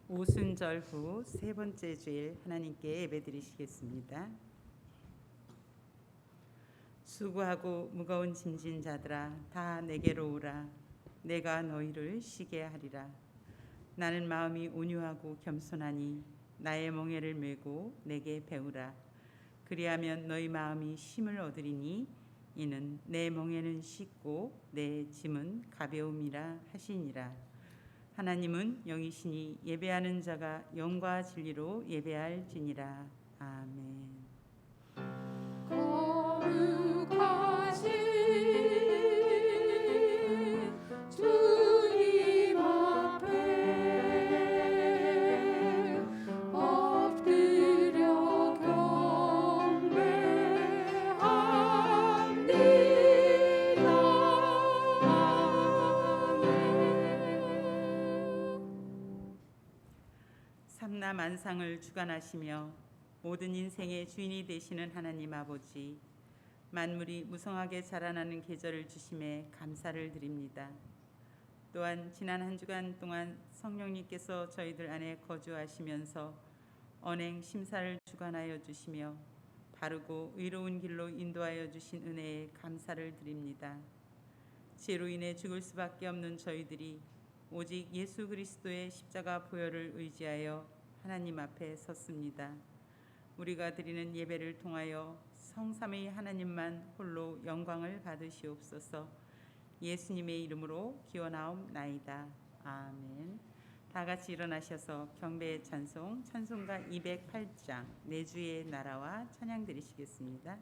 오순절 후 세 번째 주일 하나님께 예배드리시겠습니다. 수고하고 무거운 짐진 자들아 다 내게로 오라. 내가 너희를 쉬게 하리라. 나는 마음이 온유하고 겸손하니 나의 멍에를 메고 내게 배우라. 그리하면 너희 마음이 쉼을 얻으리니 이는 내 멍에는 쉽고 내 짐은 가벼움이라 하시니라. 하나님은 영이시니 예배하는 자가 영과 진리로 예배할지니라. 아멘. 거룩하신 주님 앞에 엎드려 경배합니다. 삼나 만상을 주관하시며 모든 인생의 주인이 되시는 하나님 아버지, 만물이 무성하게 자라나는 계절을 주심에 감사를 드립니다. 또한 지난 한 주간 동안 성령님께서 저희들 안에 거주하시면서 언행 심사를 주관하여 주시며 바르고 의로운 길로 인도하여 주신 은혜에 감사를 드립니다. 죄로 인해 죽을 수밖에 없는 저희들이 오직 예수 그리스도의 십자가 보혈을 의지하여 하나님 앞에 섰습니다. 우리가 드리는 예배를 통하여 성삼위 하나님만 홀로 영광을 받으시옵소서. 예수님의 이름으로 기원하옵나이다. 아멘. 다 같이 일어나셔서 경배의 찬송 찬송가 208장 내 주의 나라와 찬양 드리시겠습니다.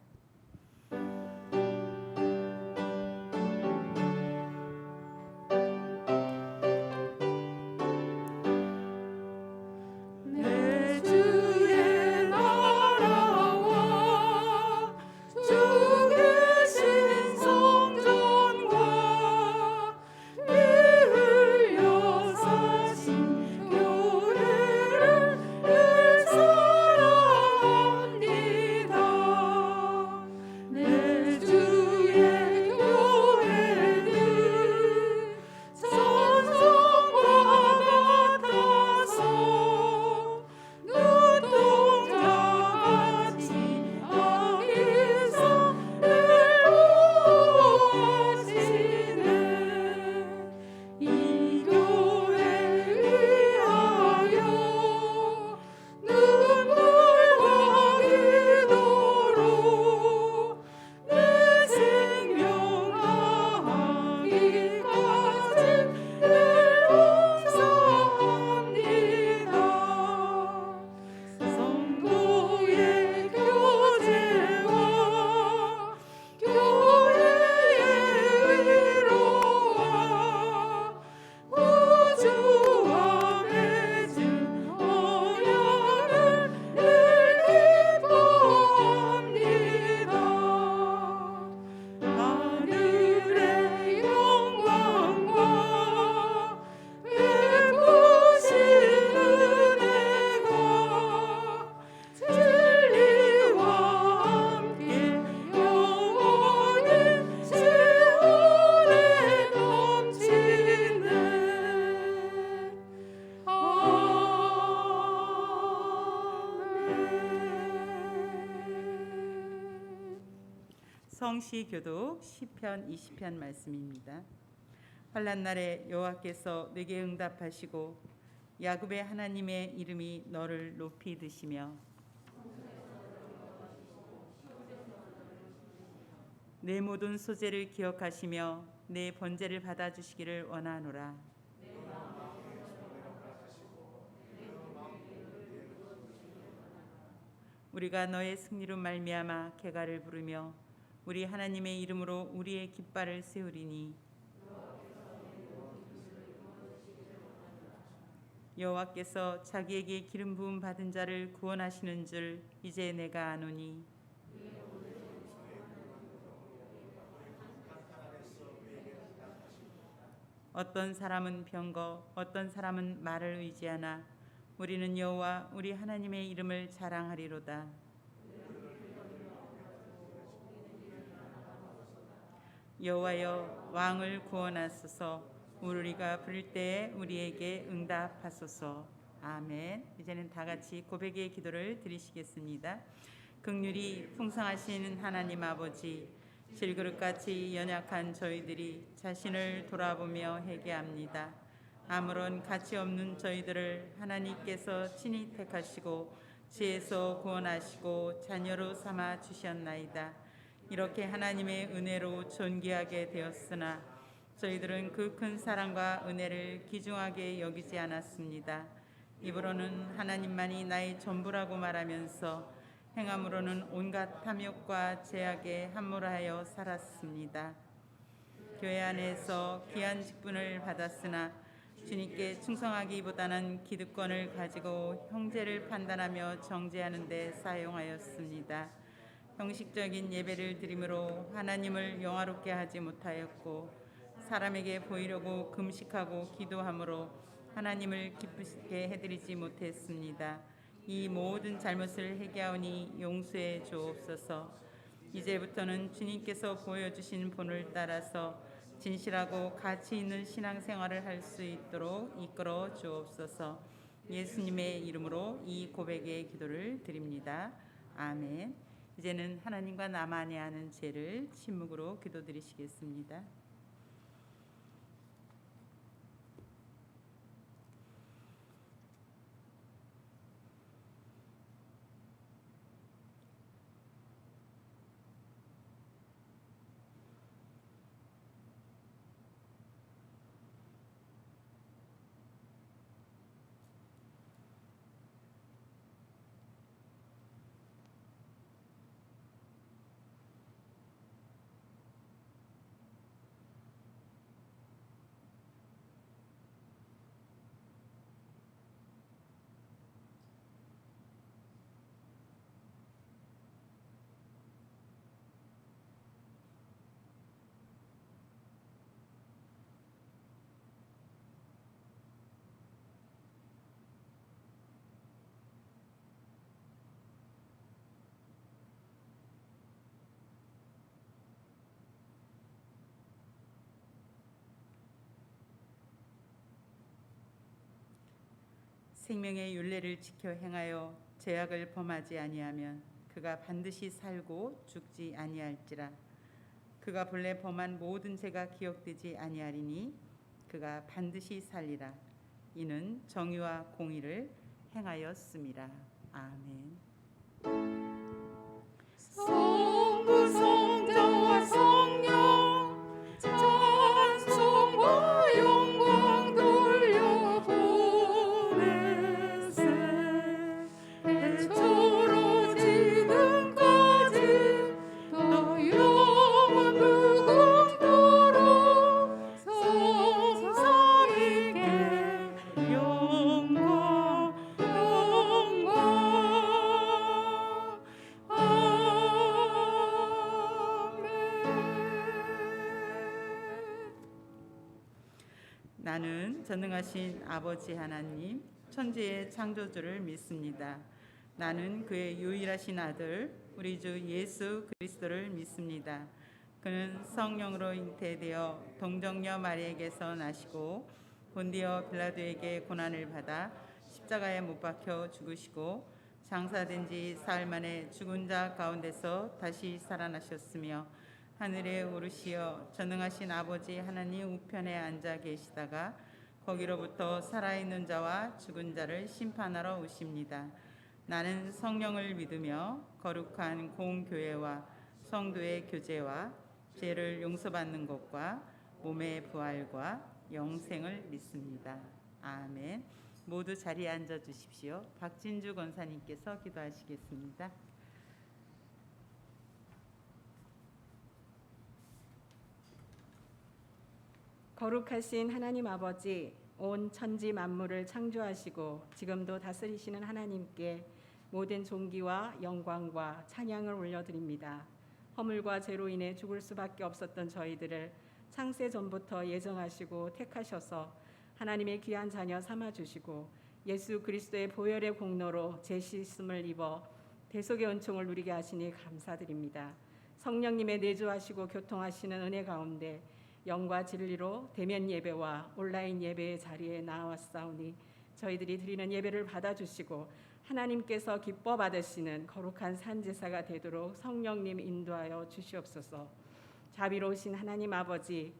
성시교독 시편 20편 말씀입니다. 환난 날에 여호와께서 내게 응답하시고 야곱의 하나님의 이름이 너를 높이 드시며 내 모든 소재를 기억하시며 내 번제를 받아주시기를 원하노라. 우리가 너의 승리로 말미암아 개가를 부르며 우리 하나님의 이름으로 우리의 깃발을 세우리니 여호와께서 자기에게 기름 부음 받은 자를 구원하시는 줄 이제 내가 아노니 어떤 사람은 병거 어떤 사람은 말을 의지하나 우리는 여호와 우리 하나님의 이름을 자랑하리로다. 여호와여 왕을 구원하소서. 우리가 부를 때에 우리에게 응답하소서. 아멘. 이제는 다 같이 고백의 기도를 드리시겠습니다. 긍휼이 풍성하신 하나님 아버지, 질그릇같이 연약한 저희들이 자신을 돌아보며 회개합니다. 아무런 가치 없는 저희들을 하나님께서 친히 택하시고 지에서 구원하시고 자녀로 삼아 주셨나이다. 이렇게 하나님의 은혜로 존귀하게 되었으나 저희들은 그 큰 사랑과 은혜를 귀중하게 여기지 않았습니다. 입으로는 하나님만이 나의 전부라고 말하면서 행함으로는 온갖 탐욕과 제약에 함몰하여 살았습니다. 교회 안에서 귀한 직분을 받았으나 주님께 충성하기보다는 기득권을 가지고 형제를 판단하며 정죄하는 데 사용하였습니다. 형식적인 예배를 드림으로 하나님을 영화롭게 하지 못하였고 사람에게 보이려고 금식하고 기도함으로 하나님을 기쁘시게 해드리지 못했습니다. 이 모든 잘못을 회개하오니 용서해 주옵소서. 이제부터는 주님께서 보여주신 본을 따라서 진실하고 가치 있는 신앙생활을 할 수 있도록 이끌어 주옵소서. 예수님의 이름으로 이 고백의 기도를 드립니다. 아멘. 이제는 하나님과 나만이 아는 죄를 침묵으로 기도드리시겠습니다. 생명의 율례를 지켜 행하여 죄악을 범하지 아니하면 그가 반드시 살고 죽지 아니할지라. 그가 본래 범한 모든 죄가 기억되지 아니하리니 그가 반드시 살리라. 이는 정의와 공의를 행하였음이라. 아멘. 성부 성자와 성령 찬송과 영광 돌려보내세. 태초로 지금까지 더 영원 무궁토록 성삼위께 영광 나는 전능하신 아버지 하나님 천지의 창조주를 믿습니다. 나는 그의 유일하신 아들 우리 주 예수 그리스도를 믿습니다. 그는 성령으로 잉태되어 동정녀 마리에게서 나시고 본디어 빌라도에게 고난을 받아 십자가에 못 박혀 죽으시고 장사된 지 사흘 만에 죽은 자 가운데서 다시 살아나셨으며 하늘에 오르시어 전능하신 아버지 하나님 우편에 앉아 계시다가 거기로부터 살아있는 자와 죽은 자를 심판하러 오십니다. 나는 성령을 믿으며 거룩한 공교회와 성도의 교제와 죄를 용서받는 것과 몸의 부활과 영생을 믿습니다. 아멘. 모두 자리에 앉아 주십시오. 박진주 권사님께서 기도하시겠습니다. 거룩하신 하나님 아버지, 온 천지 만물을 창조하시고 지금도 다스리시는 하나님께 모든 존귀와 영광과 찬양을 올려드립니다. 허물과 죄로 인해 죽을 수밖에 없었던 저희들을 창세 전부터 예정하시고 택하셔서 하나님의 귀한 자녀 삼아주시고 예수 그리스도의 보혈의 공로로 죄 씻음을 입어 대속의 은총을 누리게 하시니 감사드립니다. 성령님의 내주하시고 교통하시는 은혜 가운데 영과 진리로 대면 예배와 온라인 예배의 자리에 나왔사오니 저희들이 드리는 예배를 받아주시고 하나님께서 기뻐 받으시는 거룩한 산제사가 되도록 성령님 인도하여 주시옵소서. 자비로우신 하나님 아버지,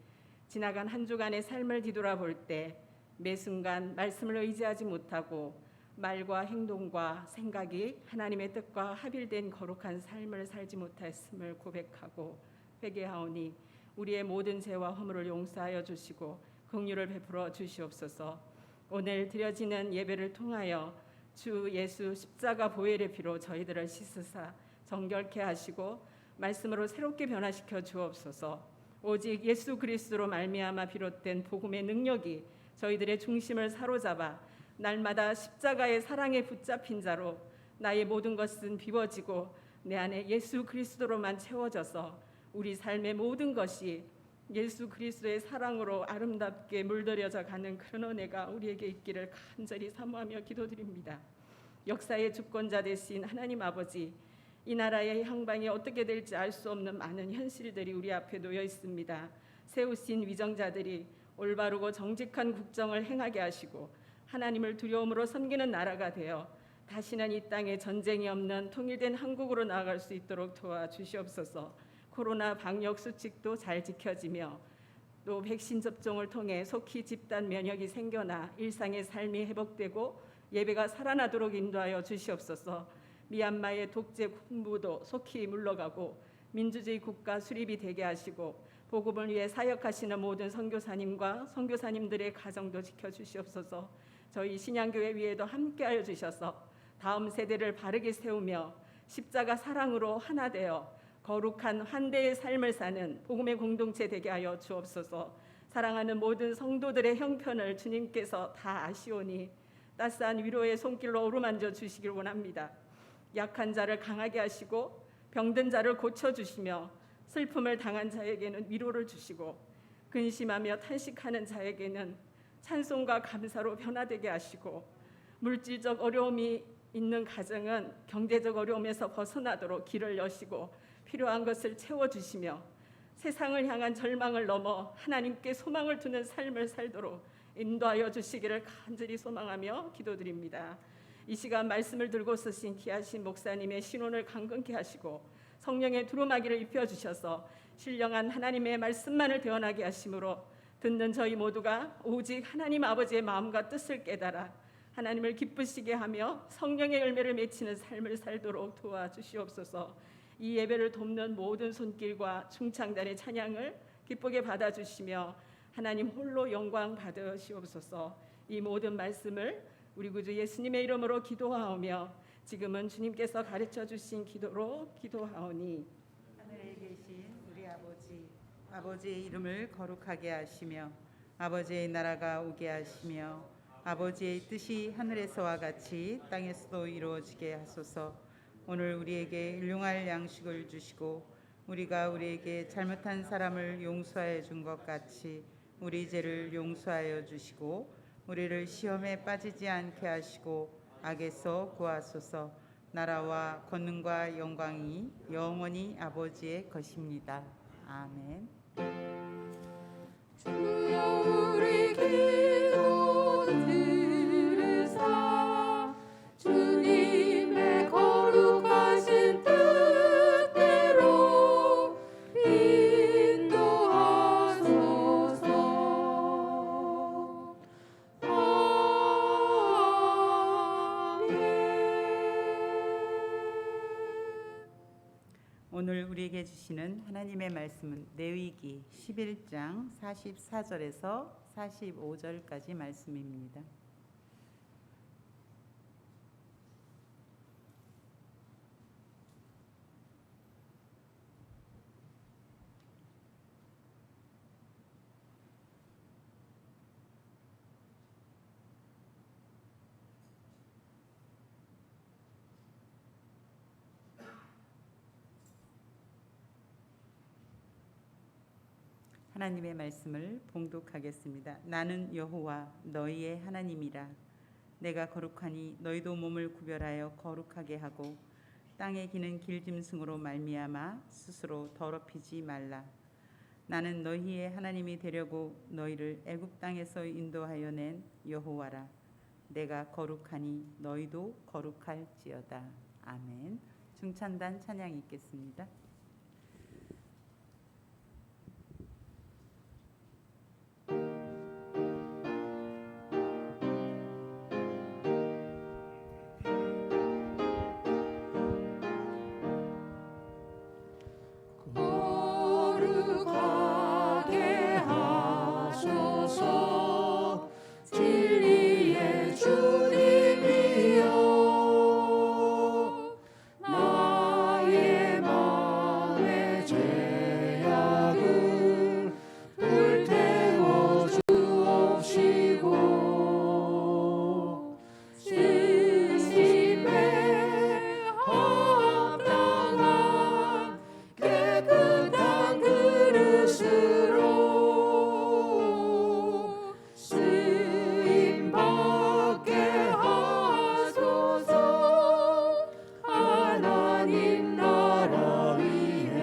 지나간 한 주간의 삶을 뒤돌아볼 때 매 순간 말씀을 의지하지 못하고 말과 행동과 생각이 하나님의 뜻과 합일된 거룩한 삶을 살지 못했음을 고백하고 회개하오니 우리의 모든 죄와 허물을 용서하여 주시고 긍휼을 베풀어 주시옵소서. 오늘 드려지는 예배를 통하여 주 예수 십자가 보혈의 피로 저희들을 씻으사 정결케 하시고 말씀으로 새롭게 변화시켜 주옵소서. 오직 예수 그리스도로 말미암아 비롯된 복음의 능력이 저희들의 중심을 사로잡아 날마다 십자가의 사랑에 붙잡힌 자로 나의 모든 것은 비워지고 내 안에 예수 그리스도로만 채워져서 우리 삶의 모든 것이 예수 그리스도의 사랑으로 아름답게 물들여져 가는 그런 은혜가 우리에게 있기를 간절히 사모하며 기도드립니다. 역사의 주권자 되신 하나님 아버지, 이 나라의 향방이 어떻게 될지 알 수 없는 많은 현실들이 우리 앞에 놓여 있습니다. 세우신 위정자들이 올바르고 정직한 국정을 행하게 하시고 하나님을 두려움으로 섬기는 나라가 되어 다시는 이 땅에 전쟁이 없는 통일된 한국으로 나아갈 수 있도록 도와주시옵소서. 코로나 방역 수칙도 잘 지켜지며 또 백신 접종을 통해 속히 집단 면역이 생겨나 일상의 삶이 회복되고 예배가 살아나도록 인도하여 주시옵소서. 미얀마의 독재 군부도 속히 물러가고 민주주의 국가 수립이 되게 하시고 복음을 위해 사역하시는 모든 선교사님과 선교사님들의 가정도 지켜주시옵소서. 저희 신양교회 위에도 함께하여 주셔서 다음 세대를 바르게 세우며 십자가 사랑으로 하나 되어 거룩한 환대의 삶을 사는 복음의 공동체 되게 하여 주옵소서. 사랑하는 모든 성도들의 형편을 주님께서 다 아시오니 따스한 위로의 손길로 어루만져 주시길 원합니다. 약한 자를 강하게 하시고 병든 자를 고쳐주시며 슬픔을 당한 자에게는 위로를 주시고 근심하며 탄식하는 자에게는 찬송과 감사로 변화되게 하시고 물질적 어려움이 있는 가정은 경제적 어려움에서 벗어나도록 길을 여시고 필요한 것을 채워주시며 세상을 향한 절망을 넘어 하나님께 소망을 두는 삶을 살도록 인도하여 주시기를 간절히 소망하며 기도드립니다. 이 시간 말씀을 들고 쓰신 귀하신 목사님의 신혼을 강건케 하시고 성령의 두루마기를 입혀주셔서 신령한 하나님의 말씀만을 대언하게 하심으로 듣는 저희 모두가 오직 하나님 아버지의 마음과 뜻을 깨달아 하나님을 기쁘시게 하며 성령의 열매를 맺히는 삶을 살도록 도와주시옵소서. 이 예배를 돕는 모든 손길과 중창단의 찬양을 기쁘게 받아주시며 하나님 홀로 영광 받으시옵소서. 이 모든 말씀을 우리 구주 예수님의 이름으로 기도하오며 지금은 주님께서 가르쳐 주신 기도로 기도하오니 하늘에 계신 우리 아버지의 이름을 거룩하게 하시며 아버지의 나라가 오게 하시며 아버지의 뜻이 하늘에서와 같이 땅에서도 이루어지게 하소서. 오늘 우리에게 일용할 양식을 주시고 우리가 우리에게 잘못한 사람을 용서하여 준 것 같이 우리 죄를 용서하여 주시고 우리를 시험에 빠지지 않게 하시고 악에서 구하소서. 나라와 권능과 영광이 영원히 아버지의 것입니다. 아멘. 주여 우리 기도 들으사 주님의 거룩하신 뜻대로 인도하소서. 오늘 우리에게 주시는 하나님의 말씀은 레위기 11장 44절에서 45절까지 말씀입니다. 하나님의 말씀을 봉독하겠습니다. 나는 여호와 너희의 하나님이라. 내가 거룩하니 너희도 몸을 구별하여 거룩하게 하고 땅에 기는 길짐승으로 말미암아 스스로 더럽히지 말라. 나는 너희의 하나님이 되려고 너희를 애굽 땅에서 인도하여 낸 여호와라. 내가 거룩하니 너희도 거룩할지어다. 아멘. 중찬단 찬양 있겠습니다. 거룩하게 하소서 진리의 주님이여 나의 마음의 죄악을 불태워 주옵시고 진심에 합당한 깨끗한 그릇으로 쓰임받게 하소서 하나님 나라 위에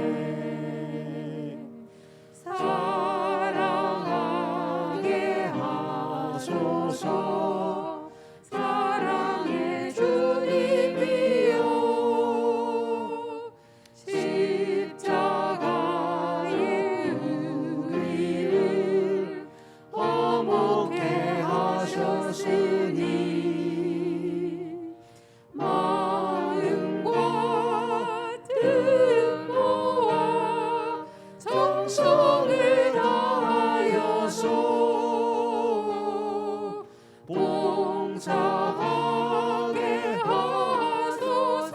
사랑하게 하소서 사랑의 주님이여 십자가의 의를 허목해 하셨으니 마음과 뜻 모아 정성을 다하여서 봉사하게 하소서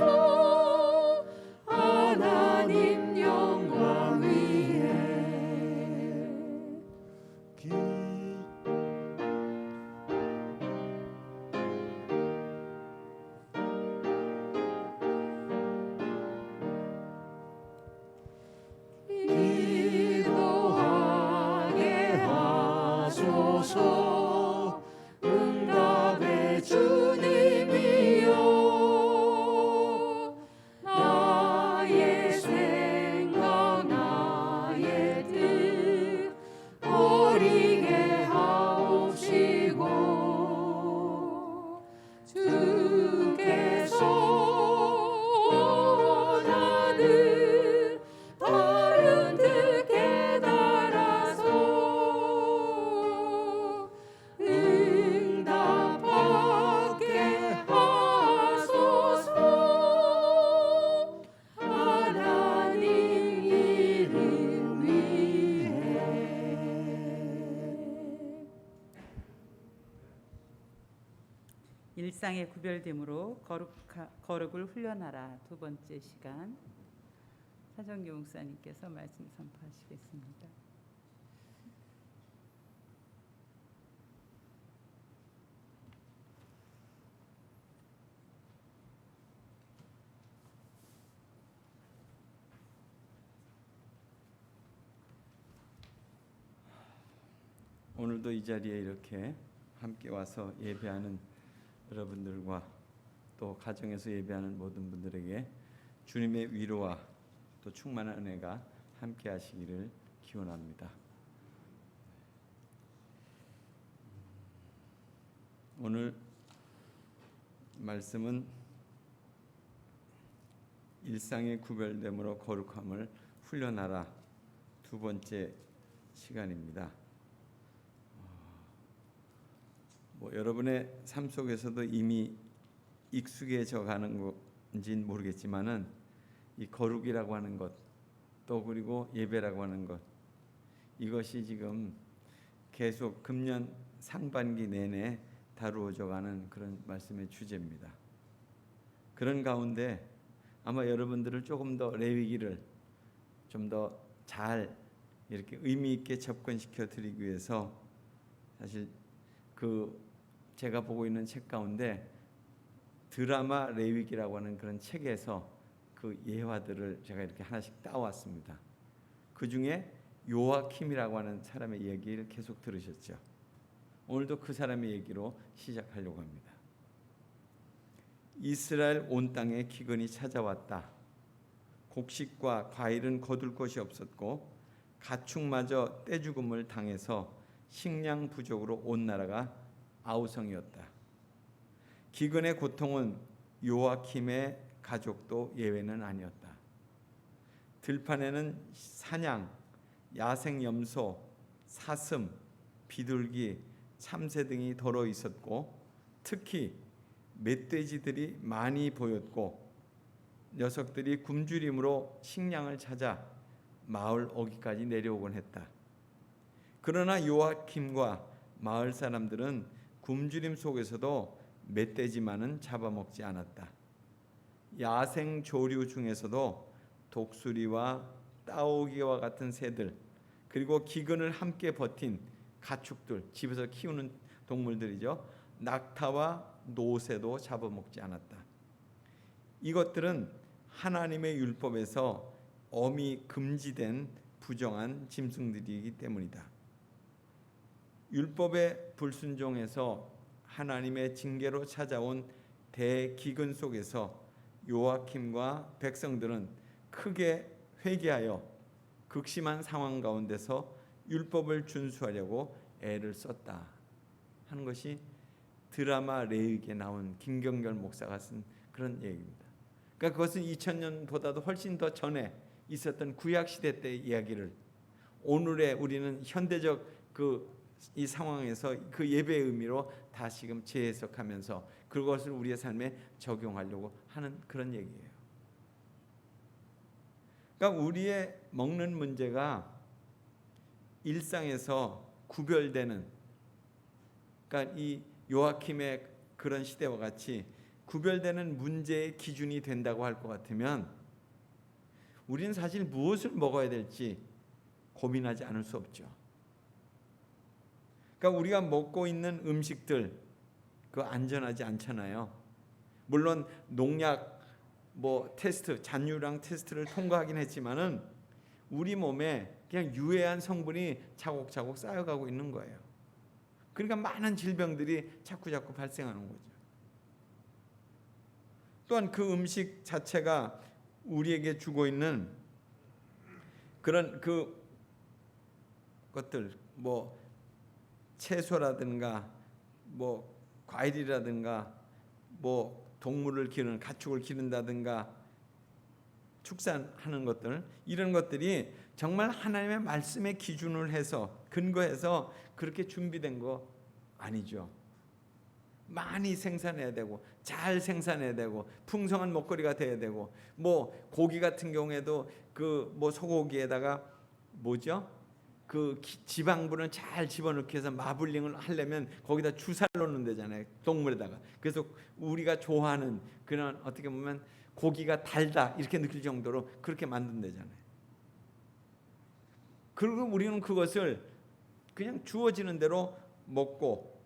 하나님 영광 위에 기도하게 하소서 응답의 주님이여 나의 생각 나의 뜻 버리게 하옵시고 주께서 원하는 다른 뜻 깨달아서 응답하게 하소서 하나님 이름 위에 일상의 구별됨으로 거룩을 훈련하라. 두 번째 시간 차정규 목사님께서 말씀 선포하시겠습니다. 오늘도 이 자리에 이렇게 함께 와서 예배하는 여러분들과 또 가정에서 예배하는 모든 분들에게 주님의 위로와 또 충만한 은혜가 함께 하시기를 기원합니다. 오늘 말씀은 일상의 구별됨으로 거룩함을 훈련하라 두 번째 시간입니다. 여러분의 삶 속에서도 이미 익숙해져 가는 건지는 모르겠지만은 이 거룩이라고 하는 것, 또 그리고 예배라고 하는 것, 이것이 지금 계속 금년 상반기 내내 다루어져 가는 그런 말씀의 주제입니다. 그런 가운데 아마 여러분들을 조금 더 레위기를 좀 더 잘 이렇게 의미 있게 접근시켜 드리기 위해서 사실 제가 보고 있는 책 가운데 드라마 레위기라고 하는 그런 책에서 그 예화들을 제가 이렇게 하나씩 따왔습니다. 그 중에 요아킴이라고 하는 사람의 얘기를 계속 들으셨죠. 오늘도 그 사람의 얘기로 시작하려고 합니다. 이스라엘 온 땅에 기근이 찾아왔다. 곡식과 과일은 거둘 것이 없었고 가축마저 떼죽음을 당해서 식량 부족으로 온 나라가 아우성이었다. 기근의 고통은 요아킴의 가족도 예외는 아니었다. 들판에는 사냥, 야생 염소, 사슴, 비둘기, 참새 등이 덜어 있었고 특히 멧돼지들이 많이 보였고 녀석들이 굶주림으로 식량을 찾아 마을 어귀까지 내려오곤 했다. 그러나 요아킴과 마을 사람들은 굶주림 속에서도 멧돼지만은 잡아먹지 않았다. 야생 조류 중에서도 독수리와 따오기와 같은 새들 그리고 기근을 함께 버틴 가축들, 집에서 키우는 동물들이죠. 낙타와 노새도 잡아먹지 않았다. 이것들은 하나님의 율법에서 엄히 금지된 부정한 짐승들이기 때문이다. 율법의 불순종에서 하나님의 징계로 찾아온 대기근 속에서 요아킴과 백성들은 크게 회개하여 극심한 상황 가운데서 율법을 준수하려고 애를 썼다 하는 것이 드라마 레이기에 나온 김경결 목사가 쓴 그런 얘기입니다. 그러니까 그것은 2000년보다도 훨씬 더 전에 있었던 구약 시대 때의 이야기를 오늘의 우리는 현대적 이 상황에서 그 예배의 의미로 다시금 재해석하면서 그것을 우리의 삶에 적용하려고 하는 그런 얘기예요. 그러니까 우리의 먹는 문제가 일상에서 구별되는, 그러니까 이 요아킴의 그런 시대와 같이 구별되는 문제의 기준이 된다고 할 것 같으면 우리는 사실 무엇을 먹어야 될지 고민하지 않을 수 없죠. 그러니까 우리가 먹고 있는 음식들 그 안전하지 않잖아요. 물론 농약 테스트, 잔류량 테스트를 통과하긴 했지만은 우리 몸에 그냥 유해한 성분이 차곡차곡 쌓여가고 있는 거예요. 그러니까 많은 질병들이 자꾸 발생하는 거죠. 또한 그 음식 자체가 우리에게 주고 있는 그런 그 것들, 채소라든가 과일이라든가 동물을 기르는 가축을 기른다든가 축산하는 것들, 이런 것들이 정말 하나님의 말씀에 기준을 해서 근거해서 그렇게 준비된 거 아니죠. 많이 생산해야 되고 잘 생산해야 되고 풍성한 먹거리가 돼야 되고 고기 같은 경우에도 소고기에다가 지방분을 잘 집어넣기 위해서 마블링을 하려면 거기다 주사를 넣는 데잖아요. 동물에다가. 그래서 우리가 좋아하는 그런 어떻게 보면 고기가 달다 이렇게 느낄 정도로 그렇게 만든대잖아요. 그리고 우리는 그것을 그냥 주어지는 대로 먹고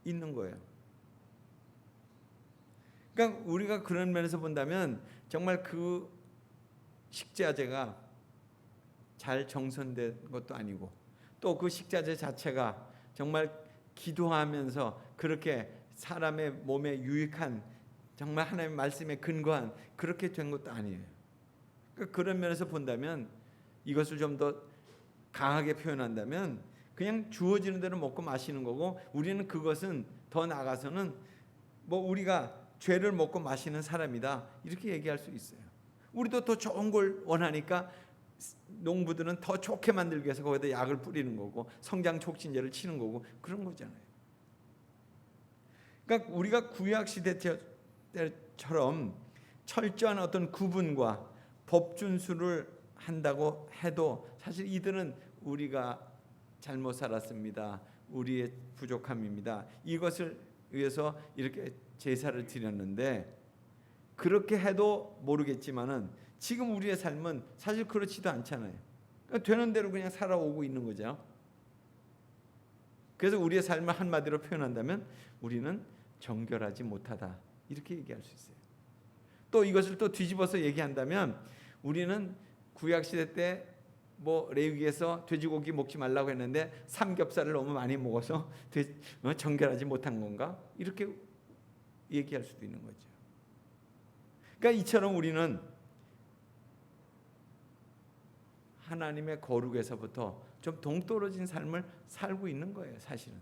있는 거예요. 그러니까 우리가 그런 면에서 본다면 정말 그 식자재가 잘 정선된 것도 아니고 또 그 식자재 자체가 정말 기도하면서 그렇게 사람의 몸에 유익한 정말 하나님의 말씀에 근거한 그렇게 된 것도 아니에요. 그러니까 그런 면에서 본다면 이것을 좀 더 강하게 표현한다면 그냥 주어지는 대로 먹고 마시는 거고 우리는 그것은 더 나아가서는 우리가 죄를 먹고 마시는 사람이다 이렇게 얘기할 수 있어요. 우리도 더 좋은 걸 원하니까 농부들은 더 좋게 만들기 위해서 거기다 약을 뿌리는 거고 성장 촉진제를 치는 거고 그런 거잖아요. 그러니까 우리가 구약 시대 때처럼 철저한 어떤 구분과 법 준수를 한다고 해도 사실 이들은 우리가 잘못 살았습니다. 우리의 부족함입니다. 이것을 위해서 이렇게 제사를 드렸는데 그렇게 해도 모르겠지만은 지금 우리의 삶은 사실 그렇지도 않잖아요. 그러니까 되는 대로 그냥 살아오고 있는 거죠. 그래서 우리의 삶을 한마디로 표현한다면 우리는 정결하지 못하다 이렇게 얘기할 수 있어요. 또 이것을 또 뒤집어서 얘기한다면 우리는 구약시대 때 레위기에서 돼지고기 먹지 말라고 했는데 삼겹살을 너무 많이 먹어서 정결하지 못한 건가? 이렇게 얘기할 수도 있는 거죠. 그러니까 이처럼 우리는 하나님의 거룩에서부터 좀 동떨어진 삶을 살고 있는 거예요. 사실은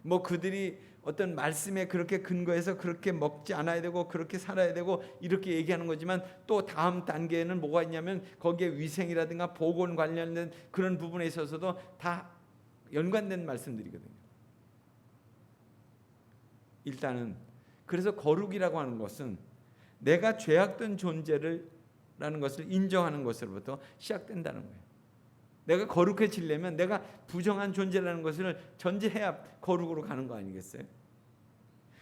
뭐 그들이 어떤 말씀에 그렇게 근거해서 그렇게 먹지 않아야 되고 그렇게 살아야 되고 이렇게 얘기하는 거지만 또 다음 단계에는 뭐가 있냐면 거기에 위생이라든가 보건 관련된 그런 부분에 있어서도 다 연관된 말씀들이거든요. 일단은 그래서 거룩이라고 하는 것은 내가 죄악된 존재라는 것을 인정하는 것으로부터 시작된다는 거예요. 내가 거룩해지려면 내가 부정한 존재라는 것을 전제해야 거룩으로 가는 거 아니겠어요?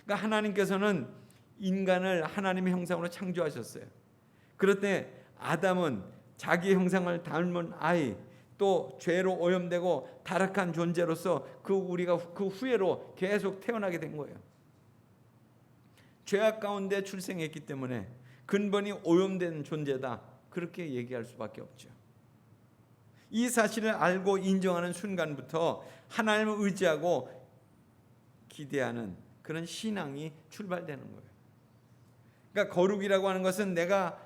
그러니까 하나님께서는 인간을 하나님의 형상으로 창조하셨어요. 그럴 때 아담은 자기 형상을 닮은 아이, 또 죄로 오염되고 타락한 존재로서 우리가 그 후예로 계속 태어나게 된 거예요. 죄악 가운데 출생했기 때문에 근본이 오염된 존재다, 그렇게 얘기할 수밖에 없죠. 이 사실을 알고 인정하는 순간부터 하나님을 의지하고 기대하는 그런 신앙이 출발되는 거예요. 그러니까 거룩이라고 하는 것은 내가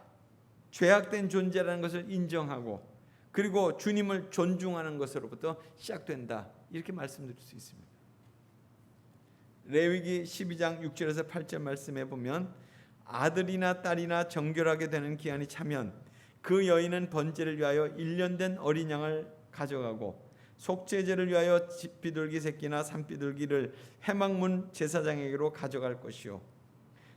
죄악된 존재라는 것을 인정하고 그리고 주님을 존중하는 것으로부터 시작된다, 이렇게 말씀드릴 수 있습니다. 레위기 12장 6절에서 8절 말씀에 보면 아들이나 딸이나 정결하게 되는 기한이 차면 그 여인은 번제를 위하여 1년 된 어린 양을 가져가고 속죄제를 위하여 집비둘기 새끼나 산비둘기를 회막문 제사장에게로 가져갈 것이요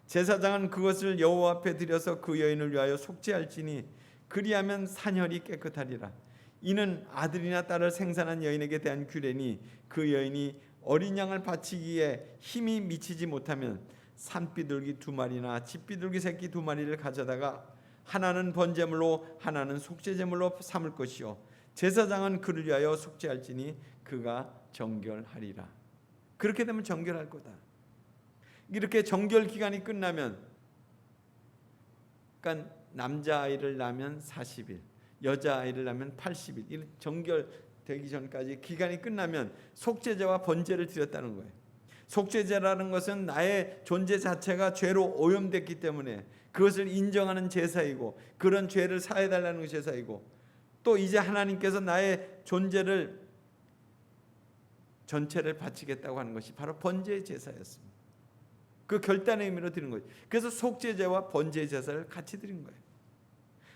제사장은 그것을 여호와 앞에 드려서 그 여인을 위하여 속죄할지니 그리하면 산혈이 깨끗하리라. 이는 아들이나 딸을 생산한 여인에게 대한 규례니 그 여인이 어린 양을 바치기에 힘이 미치지 못하면 산비둘기 2마리나 집비둘기 새끼 2마리를 가져다가 하나는 번제물로 하나는 속죄제물로 삼을 것이요 제사장은 그를 위하여 속죄할지니 그가 정결하리라. 그렇게 되면 정결할 거다. 이렇게 정결 기간이 끝나면, 그러니까 남자아이를 낳으면 40일, 여자아이를 낳으면 80일, 정결되기 전까지 기간이 끝나면 속죄제와 번제를 드렸다는 거예요. 속죄제라는 것은 나의 존재 자체가 죄로 오염됐기 때문에 그것을 인정하는 제사이고 그런 죄를 사해달라는 제사이고, 또 이제 하나님께서 나의 존재를 전체를 바치겠다고 하는 것이 바로 번제의 제사였습니다. 그 결단의 의미로 드린 거죠. 그래서 속죄제와 번제 제사를 같이 드린 거예요.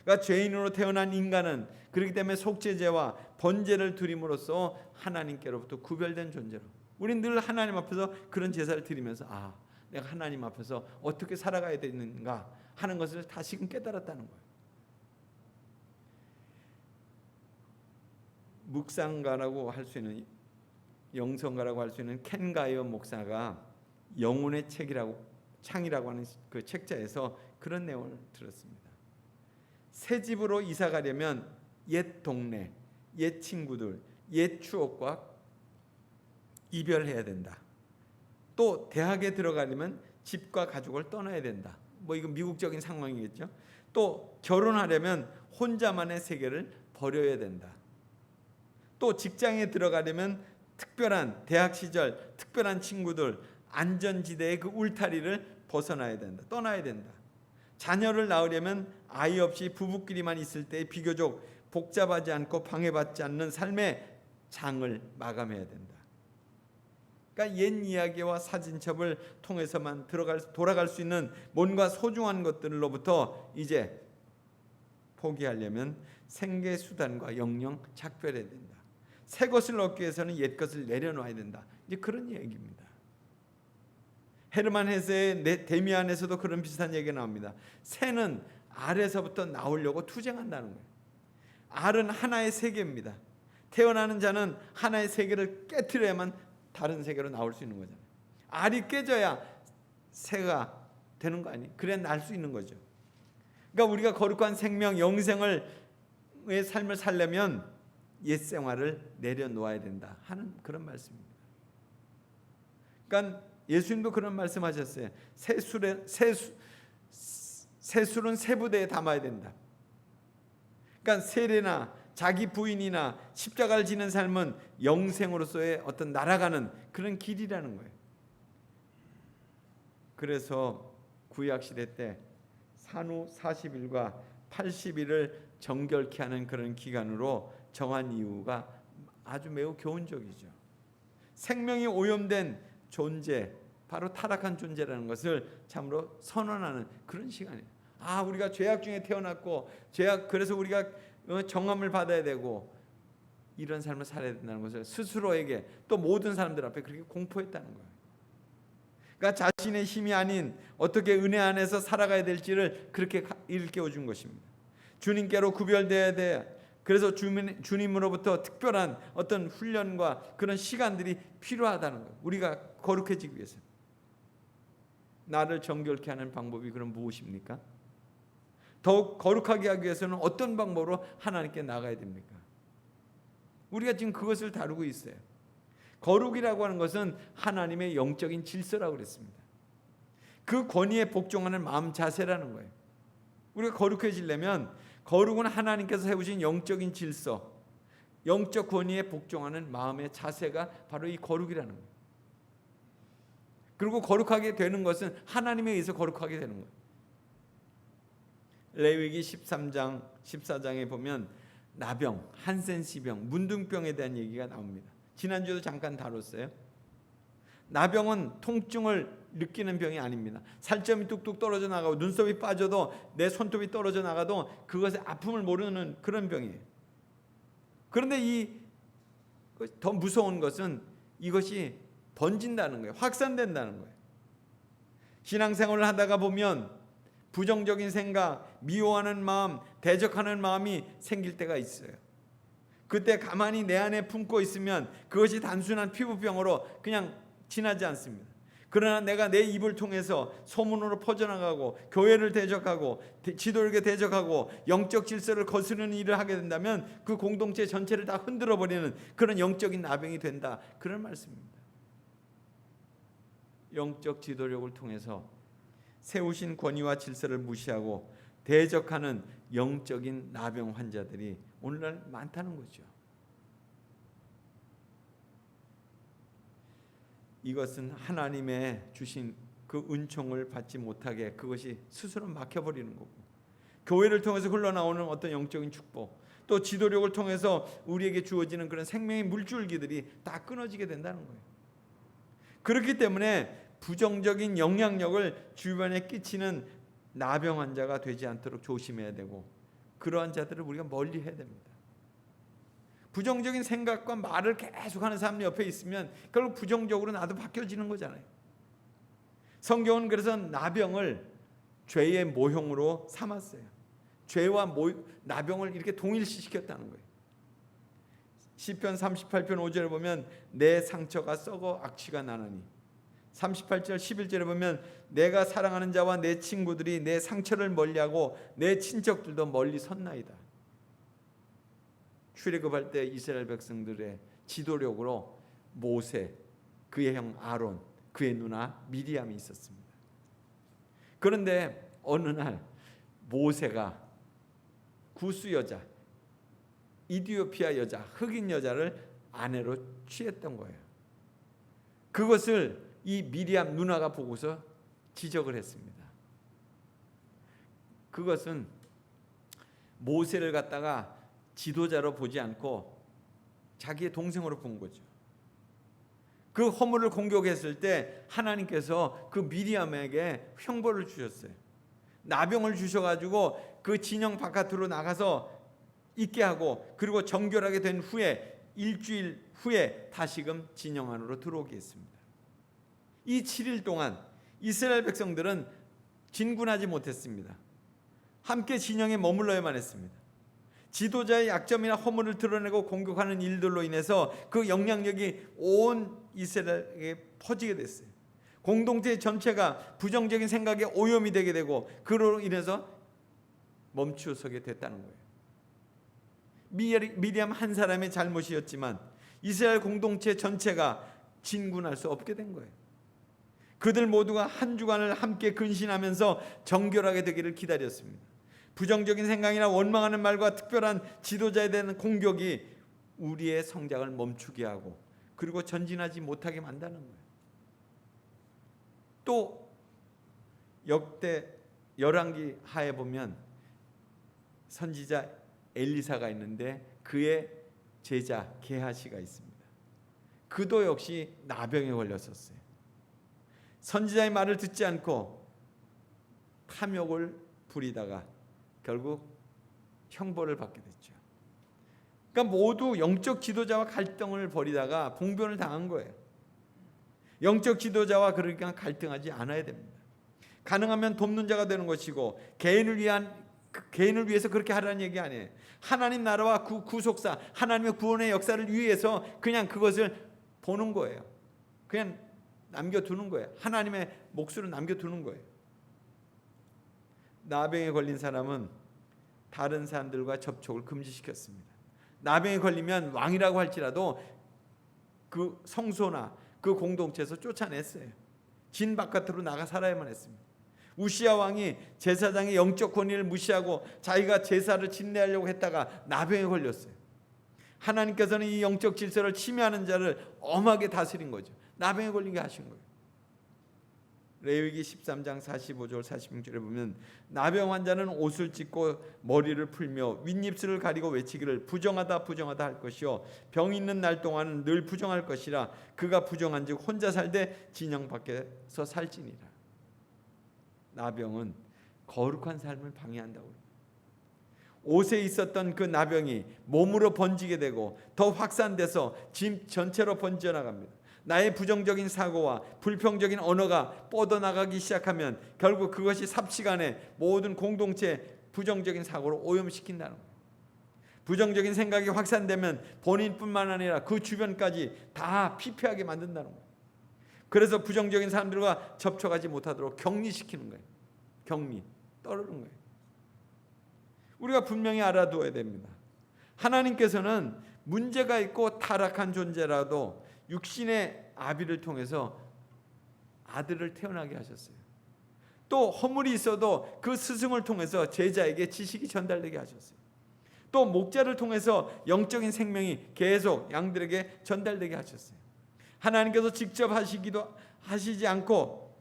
그러니까 죄인으로 태어난 인간은 그렇기 때문에 속죄제와 번제를 드림으로써 하나님께로부터 구별된 존재로, 우리는 늘 하나님 앞에서 그런 제사를 드리면서 내가 하나님 앞에서 어떻게 살아가야 되는가 하는 것을 다시금 깨달았다는 거예요. 묵상가라고 할 수 있는, 영성가라고 할 수 있는 켄 가이어 목사가 영혼의 창이라고 하는 그 책자에서 그런 내용을 들었습니다. 새 집으로 이사 가려면 옛 동네, 옛 친구들, 옛 추억과 이별해야 된다. 또 대학에 들어가려면 집과 가족을 떠나야 된다. 이건 미국적인 상황이겠죠. 또 결혼하려면 혼자만의 세계를 버려야 된다. 또 직장에 들어가려면 특별한 대학 시절, 특별한 친구들, 안전지대의 그 울타리를 벗어나야 된다. 떠나야 된다. 자녀를 낳으려면 아이 없이 부부끼리만 있을 때 비교적 복잡하지 않고 방해받지 않는 삶의 장을 마감해야 된다. 그러니까 옛 이야기와 사진첩을 통해서만 돌아갈 수 있는 뭔가 소중한 것들로부터 이제 포기하려면 생계 수단과 영영 작별해야 된다. 새 것을 얻기 위해서는 옛 것을 내려놔야 된다. 이제 그런 얘기입니다. 헤르만 헤세의 데미안에서도 그런 비슷한 얘기가 나옵니다. 새는 알에서부터 나오려고 투쟁한다는 거예요. 알은 하나의 세계입니다. 태어나는 자는 하나의 세계를 깨트려야만 다른 세계로 나올 수 있는 거잖아요. 알이 깨져야 새가 되는 거 아니에요? 그래야 날 수 있는 거죠. 그러니까 우리가 거룩한 생명, 영생의 삶을 살려면 옛 생활을 내려놓아야 된다 하는 그런 말씀입니다. 그러니까 예수님도 그런 말씀하셨어요. 새술은 새 부대에 담아야 된다. 그러니까 세례나 자기 부인이나 십자가를 지는 삶은 영생으로서의 어떤 날아가는 그런 길이라는 거예요. 그래서 구약 시대 때 산후 40일과 80일을 정결케 하는 그런 기간으로 정한 이유가 아주 매우 교훈적이죠. 생명이 오염된 존재, 바로 타락한 존재라는 것을 참으로 선언하는 그런 시간이에요. 우리가 죄악 중에 태어났고 그래서 우리가 정함을 받아야 되고 이런 삶을 살아야 된다는 것을 스스로에게 또 모든 사람들 앞에 그렇게 공포했다는 거예요. 그러니까 자신의 힘이 아닌 어떻게 은혜 안에서 살아가야 될지를 그렇게 일깨워 준 것입니다. 주님께로 구별돼야 돼. 그래서 주님으로부터 특별한 어떤 훈련과 그런 시간들이 필요하다는 거예요. 우리가 거룩해지기 위해서. 나를 정결케 하는 방법이 그럼 무엇입니까? 더욱 거룩하게 하기 위해서는 어떤 방법으로 하나님께 나가야 됩니까? 우리가 지금 그것을 다루고 있어요. 거룩이라고 하는 것은 하나님의 영적인 질서라고 그랬습니다. 그 권위에 복종하는 마음 자세라는 거예요. 우리가 거룩해지려면 거룩은 하나님께서 세우신 영적인 질서, 영적 권위에 복종하는 마음의 자세가 바로 이 거룩이라는 거예요. 그리고 거룩하게 되는 것은 하나님에 의해서 거룩하게 되는 거예요. 레위기 13장, 14장에 보면 나병, 한센시병, 문둥병에 대한 얘기가 나옵니다. 지난주에도 잠깐 다뤘어요. 나병은 통증을 느끼는 병이 아닙니다. 살점이 뚝뚝 떨어져 나가고 눈썹이 빠져도 내 손톱이 떨어져 나가도 그것의 아픔을 모르는 그런 병이에요. 그런데 더 무서운 것은 이것이 번진다는 거예요. 확산된다는 거예요. 신앙생활을 하다가 보면 부정적인 생각, 미워하는 마음, 대적하는 마음이 생길 때가 있어요. 그때 가만히 내 안에 품고 있으면 그것이 단순한 피부병으로 그냥 지나지 않습니다. 그러나 내가 내 입을 통해서 소문으로 퍼져나가고 교회를 대적하고 지도에게 대적하고 영적 질서를 거스르는 일을 하게 된다면 그 공동체 전체를 다 흔들어버리는 그런 영적인 나병이 된다. 그런 말씀입니다. 영적 지도력을 통해서 세우신 권위와 질서를 무시하고 대적하는 영적인 나병 환자들이 오늘날 많다는 거죠. 이것은 하나님의 주신 그 은총을 받지 못하게 그것이 스스로 막혀버리는 거고, 교회를 통해서 흘러나오는 어떤 영적인 축복, 또 지도력을 통해서 우리에게 주어지는 그런 생명의 물줄기들이 다 끊어지게 된다는 거예요. 그렇기 때문에 부정적인 영향력을 주변에 끼치는 나병 환자가 되지 않도록 조심해야 되고, 그러한 자들을 우리가 멀리 해야 됩니다. 부정적인 생각과 말을 계속하는 사람 옆에 있으면 결국 부정적으로 나도 바뀌어지는 거잖아요. 성경은 그래서 나병을 죄의 모형으로 삼았어요. 죄와 나병을 이렇게 동일시시켰다는 거예요. 시편 38편 5절에 보면 내 상처가 썩어 악취가 나느니, 38절 11절에 보면 내가 사랑하는 자와 내 친구들이 내 상처를 멀리하고 내 친척들도 멀리 섰나이다. 출애굽할 때 이스라엘 백성들의 지도력으로 모세, 그의 형 아론, 그의 누나 미리암이 있었습니다. 그런데 어느 날 모세가 구스 여자, 이디오피아 여자, 흑인 여자를 아내로 취했던 거예요. 그것을 이 미리암 누나가 보고서 지적을 했습니다. 그것은 모세를 갖다가 지도자로 보지 않고 자기의 동생으로 본 거죠. 그 허물을 공격했을 때 하나님께서 그 미리암에게 형벌을 주셨어요. 나병을 주셔가지고 그 진영 바깥으로 나가서 있게 하고, 그리고 정결하게 된 후에 일주일 후에 다시금 진영 안으로 들어오게 했습니다. 이 7일 동안 이스라엘 백성들은 진군하지 못했습니다. 함께 진영에 머물러야만 했습니다. 지도자의 약점이나 허물을 드러내고 공격하는 일들로 인해서 그 영향력이 온 이스라엘에게 퍼지게 됐어요. 공동체 전체가 부정적인 생각에 오염이 되게 되고, 그로 인해서 멈추어서게 됐다는 거예요. 미리암 한 사람의 잘못이었지만 이스라엘 공동체 전체가 진군할 수 없게 된 거예요. 그들 모두가 한 주간을 함께 근신하면서 정결하게 되기를 기다렸습니다. 부정적인 생각이나 원망하는 말과 특별한 지도자에 대한 공격이 우리의 성장을 멈추게 하고, 그리고 전진하지 못하게 만드는 거예요. 또 역대 열왕기 하에 보면 선지자 엘리사가 있는데 그의 제자 게하시가 있습니다. 그도 역시 나병에 걸렸었어요. 선지자의 말을 듣지 않고 탐욕을 부리다가 결국 형벌을 받게 됐죠. 그러니까 모두 영적 지도자와 갈등을 벌이다가 봉변을 당한 거예요. 영적 지도자와 그러니까 갈등하지 않아야 됩니다. 가능하면 돕는 자가 되는 것이고 개인을 위해서 그렇게 하라는 얘기 아니에요. 하나님 나라와 구속사 하나님의 구원의 역사를 위해서 그냥 그것을 보는 거예요. 그냥 남겨두는 거예요. 하나님의 몫으로 남겨두는 거예요. 나병에 걸린 사람은 다른 사람들과 접촉을 금지시켰습니다. 나병에 걸리면 왕이라고 할지라도 그 성소나 그 공동체에서 쫓아냈어요. 진 바깥으로 나가 살아야만 했습니다. 우시야 왕이 제사장의 영적 권위를 무시하고 자기가 제사를 진례하려고 했다가 나병에 걸렸어요. 하나님께서는 이 영적 질서를 침해하는 자를 엄하게 다스린 거죠. 나병에 걸리게 하신 거예요. 레위기 13장 45절 46절에 보면 나병 환자는 옷을 찢고 머리를 풀며 윗입술을 가리고 외치기를 부정하다 부정하다 할 것이요 병 있는 날 동안은 늘 부정할 것이라 그가 부정한즉 혼자 살되 진영 밖에서 살지니라. 나병은 거룩한 삶을 방해한다고. 옷에 있었던 그 나병이 몸으로 번지게 되고 더 확산돼서 집 전체로 번져나갑니다. 나의 부정적인 사고와 불평적인 언어가 뻗어나가기 시작하면 결국 그것이 삽시간에 모든 공동체 부정적인 사고로 오염시킨다는 거예요. 부정적인 생각이 확산되면 본인뿐만 아니라 그 주변까지 다 피폐하게 만든다는 거예요. 그래서 부정적인 사람들과 접촉하지 못하도록 격리시키는 거예요. 격리, 떨어는 거예요. 우리가 분명히 알아두어야 됩니다. 하나님께서는 문제가 있고 타락한 존재라도 육신의 아비를 통해서 아들을 태어나게 하셨어요. 또 허물이 있어도 그 스승을 통해서 제자에게 지식이 전달되게 하셨어요. 또 목자를 통해서 영적인 생명이 계속 양들에게 전달되게 하셨어요. 하나님께서 직접 하시지 않고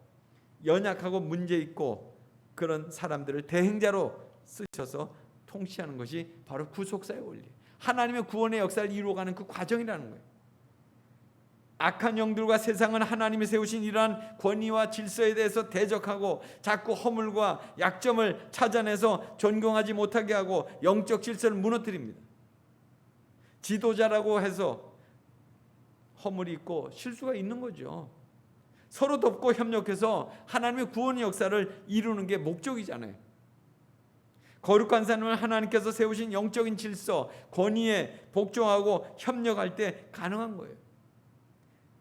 연약하고 문제 있고 그런 사람들을 대행자로 쓰셔서 통치하는 것이 바로 구속사의 원리, 하나님의 구원의 역사를 이루어가는 그 과정이라는 거예요. 악한 영들과 세상은 하나님이 세우신 이러한 권위와 질서에 대해서 대적하고 자꾸 허물과 약점을 찾아내서 존경하지 못하게 하고 영적 질서를 무너뜨립니다. 지도자라고 해서 허물이 있고 실수가 있는 거죠. 서로 돕고 협력해서 하나님의 구원의 역사를 이루는 게 목적이잖아요. 거룩한 삶을 하나님께서 세우신 영적인 질서, 권위에 복종하고 협력할 때 가능한 거예요.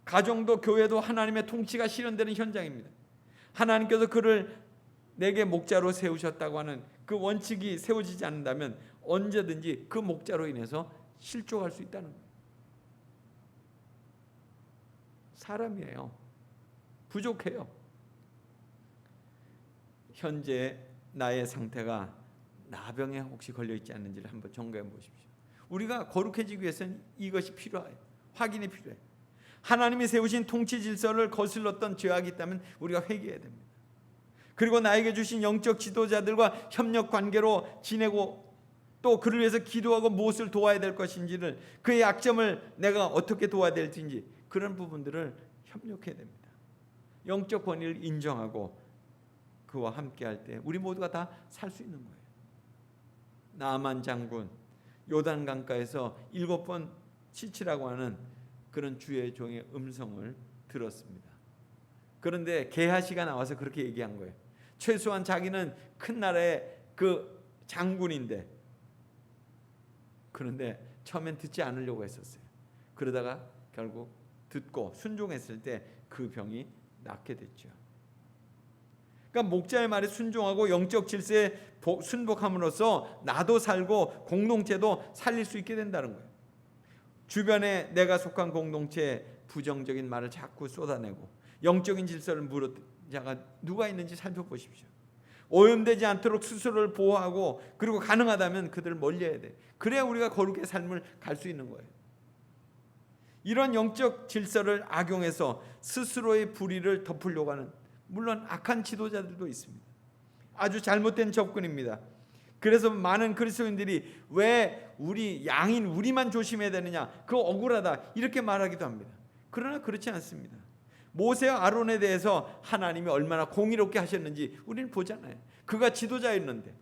가정도 교회도 하나님의 통치가 실현되는 현장입니다. 하나님께서 그를 내게 목자로 세우셨다고 하는 그 원칙이 세워지지 않는다면 언제든지 그 목자로 인해서 실족할 수 있다는 거예요. 사람이에요. 부족해요. 현재 나의 상태가 나병에 혹시 걸려있지 않는지를 한번 점검해 보십시오. 우리가 거룩해지기 위해서는 이것이 필요해요. 확인이 필요해요. 하나님이 세우신 통치 질서를 거슬렀던 죄악이 있다면 우리가 회개해야 됩니다. 그리고 나에게 주신 영적 지도자들과 협력 관계로 지내고 또 그를 위해서 기도하고 무엇을 도와야 될 것인지를, 그의 약점을 내가 어떻게 도와야 될지, 그런 부분들을 협력해야 됩니다. 영적 권위를 인정하고 그와 함께할 때 우리 모두가 다 살 수 있는 거예요. 나아만 장군 요단 강가에서 7번 치치라고 하는 그런 주의 종의 음성을 들었습니다. 그런데 게하시가 나와서 그렇게 얘기한 거예요. 최소한 자기는 큰 나라의 그 장군인데, 그런데 처음엔 듣지 않으려고 했었어요. 그러다가 결국 듣고 순종했을 때 그 병이 낫게 됐죠. 그러니까 목자의 말에 순종하고 영적 질서에 순복함으로써 나도 살고 공동체도 살릴 수 있게 된다는 거예요. 주변에 내가 속한 공동체에 부정적인 말을 자꾸 쏟아내고 영적인 질서를 무너뜨린 자가 누가 있는지 살펴보십시오. 오염되지 않도록 스스로를 보호하고 그리고 가능하다면 그들을 멀리해야 돼. 그래야 우리가 거룩의 삶을 갈 수 있는 거예요. 이런 영적 질서를 악용해서 스스로의 불의를 덮으려고 하는, 물론 악한 지도자들도 있습니다. 아주 잘못된 접근입니다. 그래서 많은 그리스도인들이 왜 우리 양인 우리만 조심해야 되느냐, 그거 억울하다, 이렇게 말하기도 합니다. 그러나 그렇지 않습니다. 모세와 아론에 대해서 하나님이 얼마나 공의롭게 하셨는지 우리는 보잖아요. 그가 지도자였는데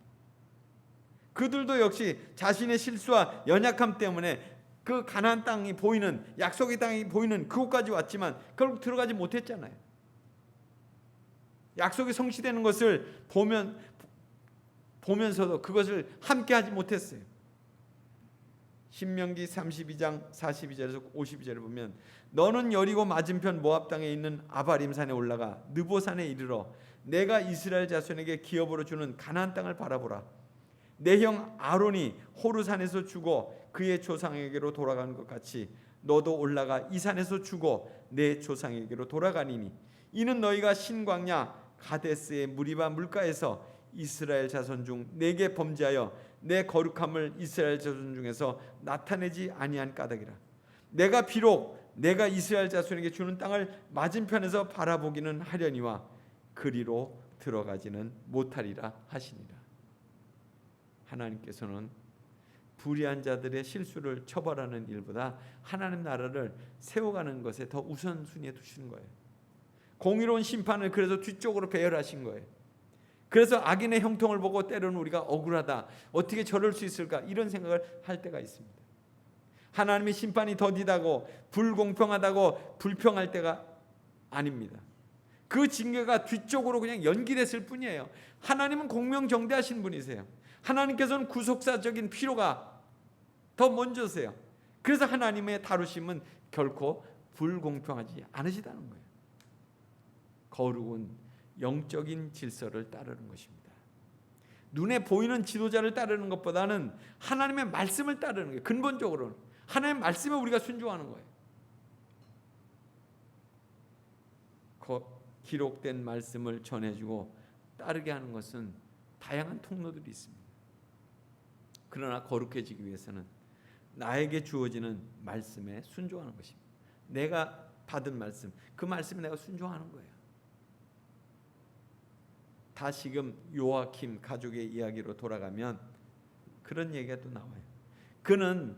그들도 역시 자신의 실수와 연약함 때문에 그 가나안 땅이 보이는, 약속의 땅이 보이는 그곳까지 왔지만 결국 들어가지 못했잖아요. 약속이 성취되는 것을 보면서도 그것을 함께 하지 못했어요. 신명기 32장 42절에서 52절을 보면 너는 여리고 맞은편 모압 땅에 있는 아바림산에 올라가 느보산에 이르러 내가 이스라엘 자손에게 기업으로 주는 가나안 땅을 바라보라. 내 형 아론이 호르산에서 죽어 그의 조상에게로 돌아간 것 같이 너도 올라가 이 산에서 죽어 내 조상에게로 돌아가니니 이는 너희가 신광야 가데스의 무리바 물가에서 이스라엘 자손 중 내게 범죄하여 내 거룩함을 이스라엘 자손 중에서 나타내지 아니한 까닭이라. 내가 비록 내가 이스라엘 자손에게 주는 땅을 맞은편에서 바라보기는 하려니와 그리로 들어가지는 못하리라 하시니라. 하나님께서는 불의한 자들의 실수를 처벌하는 일보다 하나님 나라를 세워가는 것에 더 우선순위에 두시는 거예요. 공의로운 심판을 그래서 뒤쪽으로 배열하신 거예요. 그래서 악인의 형통을 보고 때로는 우리가 억울하다, 어떻게 저럴 수 있을까 이런 생각을 할 때가 있습니다. 하나님의 심판이 더디다고 불공평하다고 불평할 때가 아닙니다. 그 징계가 뒤쪽으로 그냥 연기됐을 뿐이에요. 하나님은 공명정대하신 분이세요. 하나님께서는 구속사적인 필요가 더 먼저세요. 그래서 하나님의 다루심은 결코 불공평하지 않으시다는 거예요. 거룩은 영적인 질서를 따르는 것입니다. 눈에 보이는 지도자를 따르는 것보다는 하나님의 말씀을 따르는 거예요. 근본적으로는 하나님의 말씀에 우리가 순종하는 거예요. 기록된 말씀을 전해주고 따르게 하는 것은 다양한 통로들이 있습니다. 그러나 거룩해지기 위해서는 나에게 주어지는 말씀에 순종하는 것입니다. 내가 받은 말씀, 그 말씀에 내가 순종하는 거예요. 다시금 요아킴 가족의 이야기로 돌아가면 그런 얘기가 또 나와요. 그는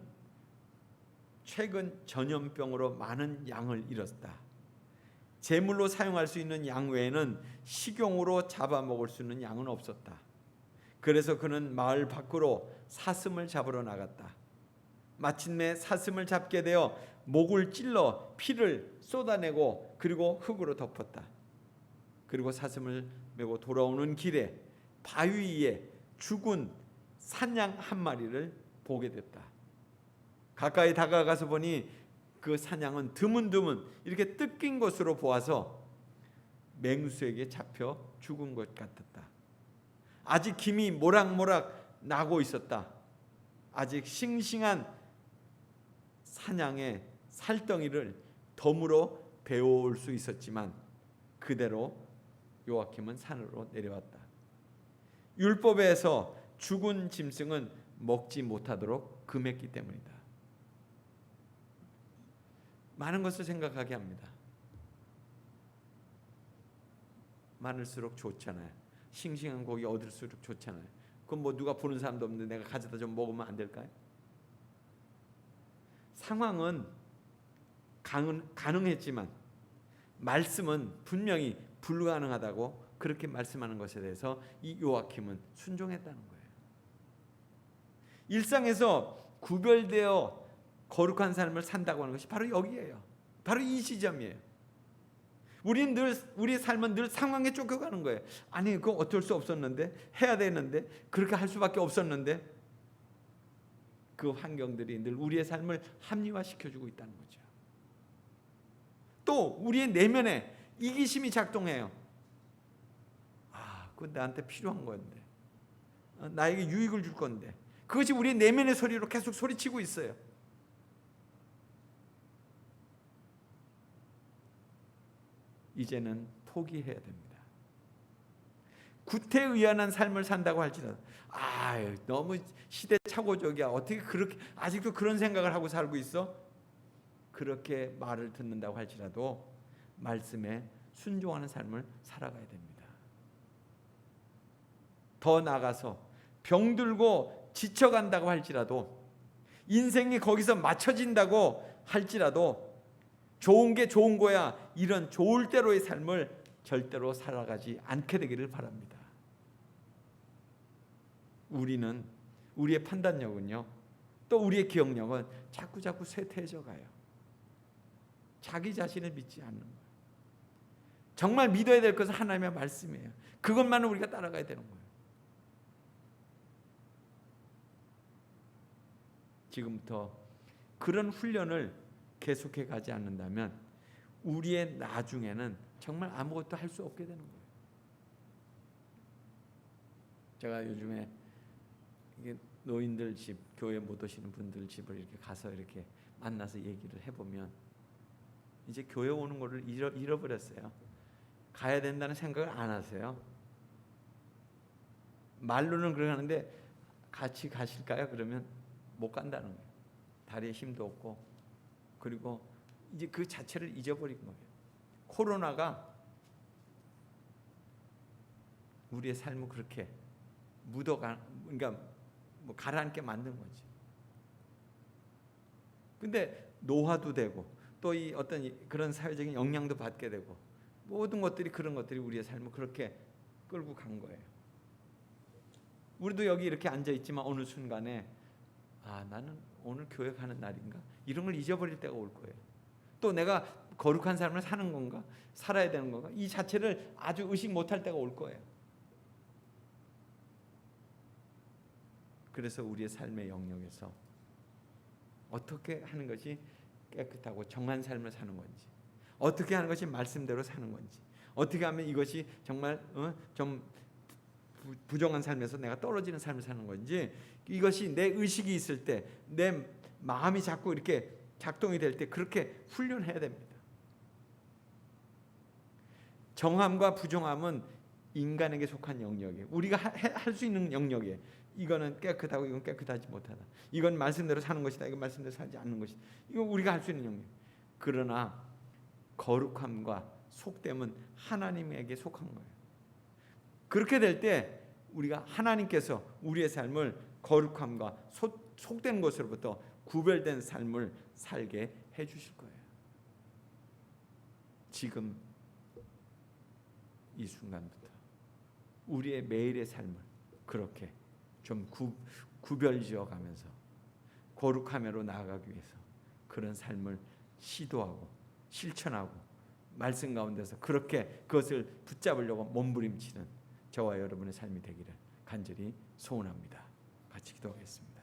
최근 전염병으로 많은 양을 잃었다. 제물로 사용할 수 있는 양 외에는 식용으로 잡아먹을 수 있는 양은 없었다. 그래서 그는 마을 밖으로 사슴을 잡으러 나갔다. 마침내 사슴을 잡게 되어 목을 찔러 피를 쏟아내고 그리고 흙으로 덮었다. 그리고 사슴을 메고 돌아오는 길에 바위 위에 죽은 산양 한 마리를 보게 됐다. 가까이 다가가서 보니 그 산양은 드문드문 이렇게 뜯긴 것으로 보아서 맹수에게 잡혀 죽은 것 같았다. 아직 김이 모락모락 나고 있었다. 아직 싱싱한 산양의 살덩이를 덤으로 베어올 수 있었지만 그대로 요아킴은 산으로 내려왔다. 율법에서 죽은 짐승은 먹지 못하도록 금했기 때문이다. 많은 것을 생각하게 합니다. 많을수록 좋잖아요. 싱싱한 고기 얻을수록 좋잖아요. 그럼 뭐 누가 보는 사람도 없는데 내가 가져다 좀 먹으면 안 될까요? 상황은 가능했지만 말씀은 분명히 불가능하다고 그렇게 말씀하는 것에 대해서 이 요아킴은 순종했다는 거예요. 일상에서 구별되어 거룩한 삶을 산다고 하는 것이 바로 여기예요. 바로 이 지점이에요. 우리의 삶은 늘 상황에 쫓겨가는 거예요. 아니 그거 어쩔 수 없었는데, 해야 되는데, 그렇게 할 수밖에 없었는데, 그 환경들이 늘 우리의 삶을 합리화시켜주고 있다는 거죠. 또 우리의 내면에 이기심이 작동해요. 그건 나한테 필요한 건데, 나에게 유익을 줄 건데, 그것이 우리의 내면의 소리로 계속 소리치고 있어요. 이제는 포기해야 됩니다. 구태의연한 삶을 산다고 할지라도 너무 시대착오적이야. 어떻게 그렇게 아직도 그런 생각을 하고 살고 있어? 그렇게 말을 듣는다고 할지라도 말씀에 순종하는 삶을 살아가야 됩니다. 더 나아가서 병들고 지쳐간다고 할지라도, 인생이 거기서 맞춰진다고 할지라도, 좋은 게 좋은 거야, 이런 좋을 대로의 삶을 절대로 살아가지 않게 되기를 바랍니다. 우리의 판단력은요, 또 우리의 기억력은 자꾸 쇠퇴해져 가요. 자기 자신을 믿지 않는 거예요. 정말 믿어야 될 것은 하나님의 말씀이에요. 그것만은 우리가 따라가야 되는 거예요. 지금부터 그런 훈련을 계속해 가지 않는다면 우리의 나중에는 정말 아무것도 할 수 없게 되는 거예요. 제가 요즘에 이게 노인들 집, 교회 못 오시는 분들 집을 이렇게 가서 이렇게 만나서 얘기를 해보면 이제 교회 오는 거를 잃어버렸어요. 가야 된다는 생각을 안 하세요. 말로는 그러는데 같이 가실까요? 그러면 못 간다는 거예요. 다리에 힘도 없고, 그리고 이제 그 자체를 잊어버린 거예요. 코로나가 우리의 삶을 그렇게 그러니까 뭐 가라앉게 만든 거지. 근데 노화도 되고 또 이 어떤 그런 사회적인 영향도 받게 되고 모든 것들이, 그런 것들이 우리의 삶을 그렇게 끌고 간 거예요. 우리도 여기 이렇게 앉아 있지만 어느 순간에 나는 오늘 교회 가는 날인가? 이런 걸 잊어버릴 때가 올 거예요. 또 내가 거룩한 삶을 사는 건가? 살아야 되는 건가? 이 자체를 아주 의식 못할 때가 올 거예요. 그래서 우리의 삶의 영역에서 어떻게 하는 것이 깨끗하고 정한 삶을 사는 건지, 어떻게 하는 것이 말씀대로 사는 건지, 어떻게 하면 이것이 정말 좀 부정한 삶에서 내가 떨어지는 삶을 사는 건지, 이것이 내 의식이 있을 때, 내 마음이 자꾸 이렇게 작동이 될 때 그렇게 훈련해야 됩니다. 정함과 부정함은 인간에게 속한 영역이에요. 우리가 할 수 있는 영역이에요. 이거는 깨끗하고 이건 깨끗하지 못하다. 이건 말씀대로 사는 것이다. 이건 말씀대로 살지 않는 것이다. 이건 우리가 할 수 있는 영역. 그러나 거룩함과 속됨은 하나님에게 속한 거예요. 그렇게 될 때 우리가 하나님께서 우리의 삶을 거룩함과 속된 것으로부터 구별된 삶을 살게 해 주실 거예요. 지금 이 순간부터 우리의 매일의 삶을 그렇게 좀 구별지어 가면서 거룩함으로 나아가기 위해서 그런 삶을 시도하고 실천하고 말씀 가운데서 그렇게 그것을 붙잡으려고 몸부림치는 저와 여러분의 삶이 되기를 간절히 소원합니다. 같이 기도하겠습니다.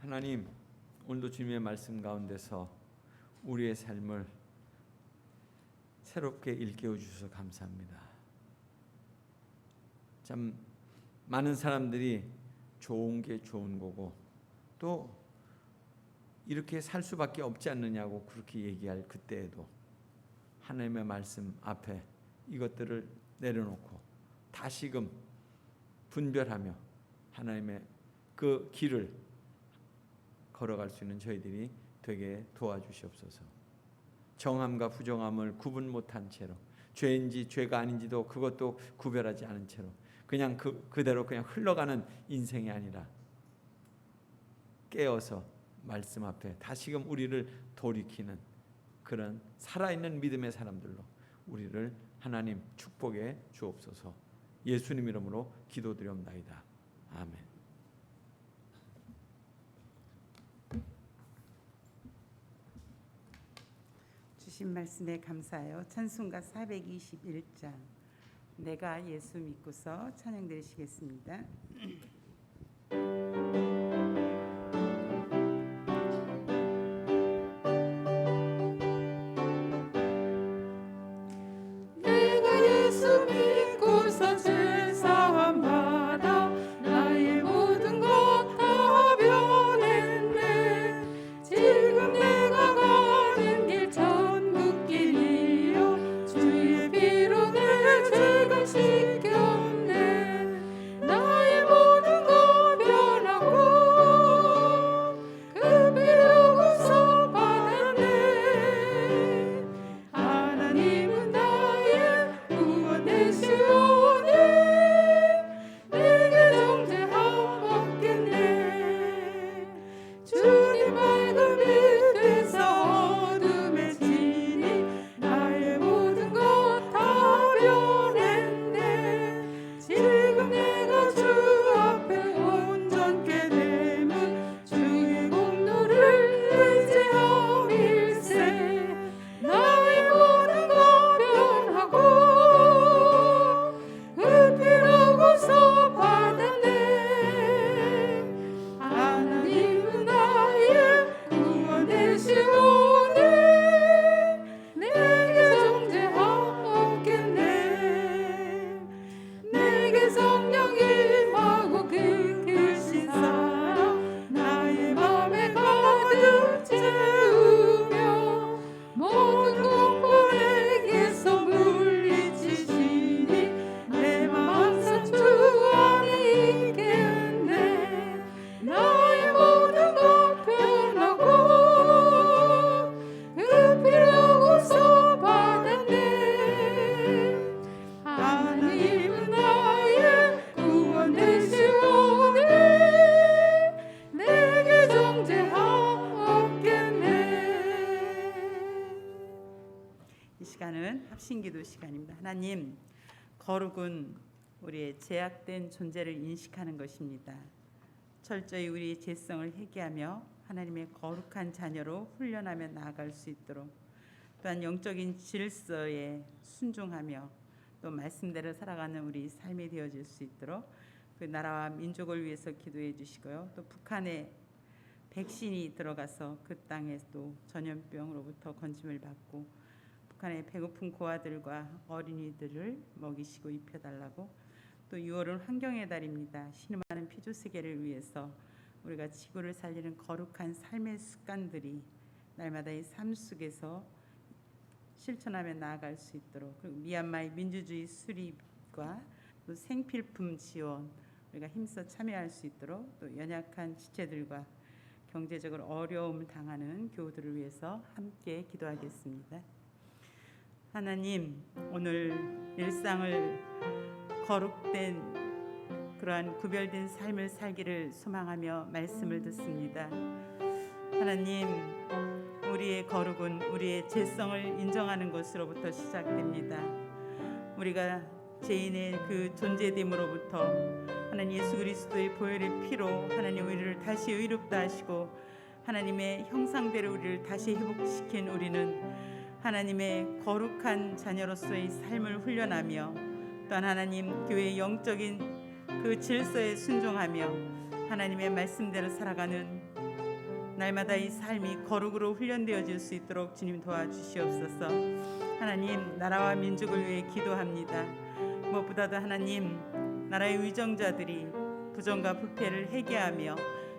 하나님, 오늘도 주님의 말씀 가운데서 우리의 삶을 새롭게 일깨워 주셔서 감사합니다. 참 많은 사람들이 좋은 게 좋은 거고 또 이렇게 살 수밖에 없지 않느냐고 그렇게 얘기할 그때에도 하나님의 말씀 앞에 이것들을 내려놓고 다시금 분별하며 하나님의 그 길을 걸어갈 수 있는 저희들이 되게 도와주시옵소서. 정함과 부정함을 구분 못한 채로, 죄인지 죄가 아닌지도 그것도 구별하지 않은 채로 그냥 그대로 그냥 흘러가는 인생이 아니라 깨어서 말씀 앞에 다시금 우리를 돌이키는 그런 살아있는 믿음의 사람들로 우리를 하나님 축복해 주옵소서. 예수님 이름으로 기도드리옵나이다. 아멘. 주신 말씀에 감사하여 찬송가 421장 내가 예수 믿고서 찬양 드리시겠습니다. 내가 예수 믿고서 제사함 받아 나의 모든 것 다 변했네. 지금 내가 가는 길 천국길이요 주의 피로 내 죄가 씻겼네. 나의 모든 것 변하고 기도 시간입니다. 하나님, 거룩은 우리의 제약된 존재를 인식하는 것입니다. 철저히 우리의 죄성을 회개하며 하나님의 거룩한 자녀로 훈련하며 나아갈 수 있도록, 또한 영적인 질서에 순종하며 또 말씀대로 살아가는 우리 삶이 되어질 수 있도록 그 나라와 민족을 위해서 기도해 주시고요. 또 북한에 백신이 들어가서 그 땅에도 전염병으로부터 건짐을 받고 북한의 배고픈 고아들과 어린이들을 먹이시고 입혀달라고, 또 6월은 환경의 달입니다. 신음하는 피조 세계를 위해서 우리가 지구를 살리는 거룩한 삶의 습관들이 날마다 이 삶 속에서 실천하며 나아갈 수 있도록, 그리고 미얀마의 민주주의 수립과 또 생필품 지원 우리가 힘써 참여할 수 있도록, 또 연약한 지체들과 경제적으로 어려움을 당하는 교우들을 위해서 함께 기도하겠습니다. 하나님, 오늘 일상을 거룩된 그러한 구별된 삶을 살기를 소망하며 말씀을 듣습니다. 하나님, 우리의 거룩은 우리의 죄성을 인정하는 것으로부터 시작됩니다. 우리가 죄인의 그 존재됨으로부터 하나님 예수 그리스도의 보혈의 피로 하나님 우리를 다시 의롭다 하시고 하나님의 형상대로 우리를 다시 회복시킨 우리는 하나님의 거룩한 자녀로서의 삶을 훈련하며, 또한 하나님 교회의 영적인 그 질서에 순종하며 하나님의 말씀대로 살아가는 날마다 이 삶이 거룩으로 훈련되어질 수 있도록 주님 도와주시옵소서. 하나님, 나라와 민족을 위해 기도합니다. 무엇보다도 하나님, 나라의 위정자들이 부정과 부패를 회개하며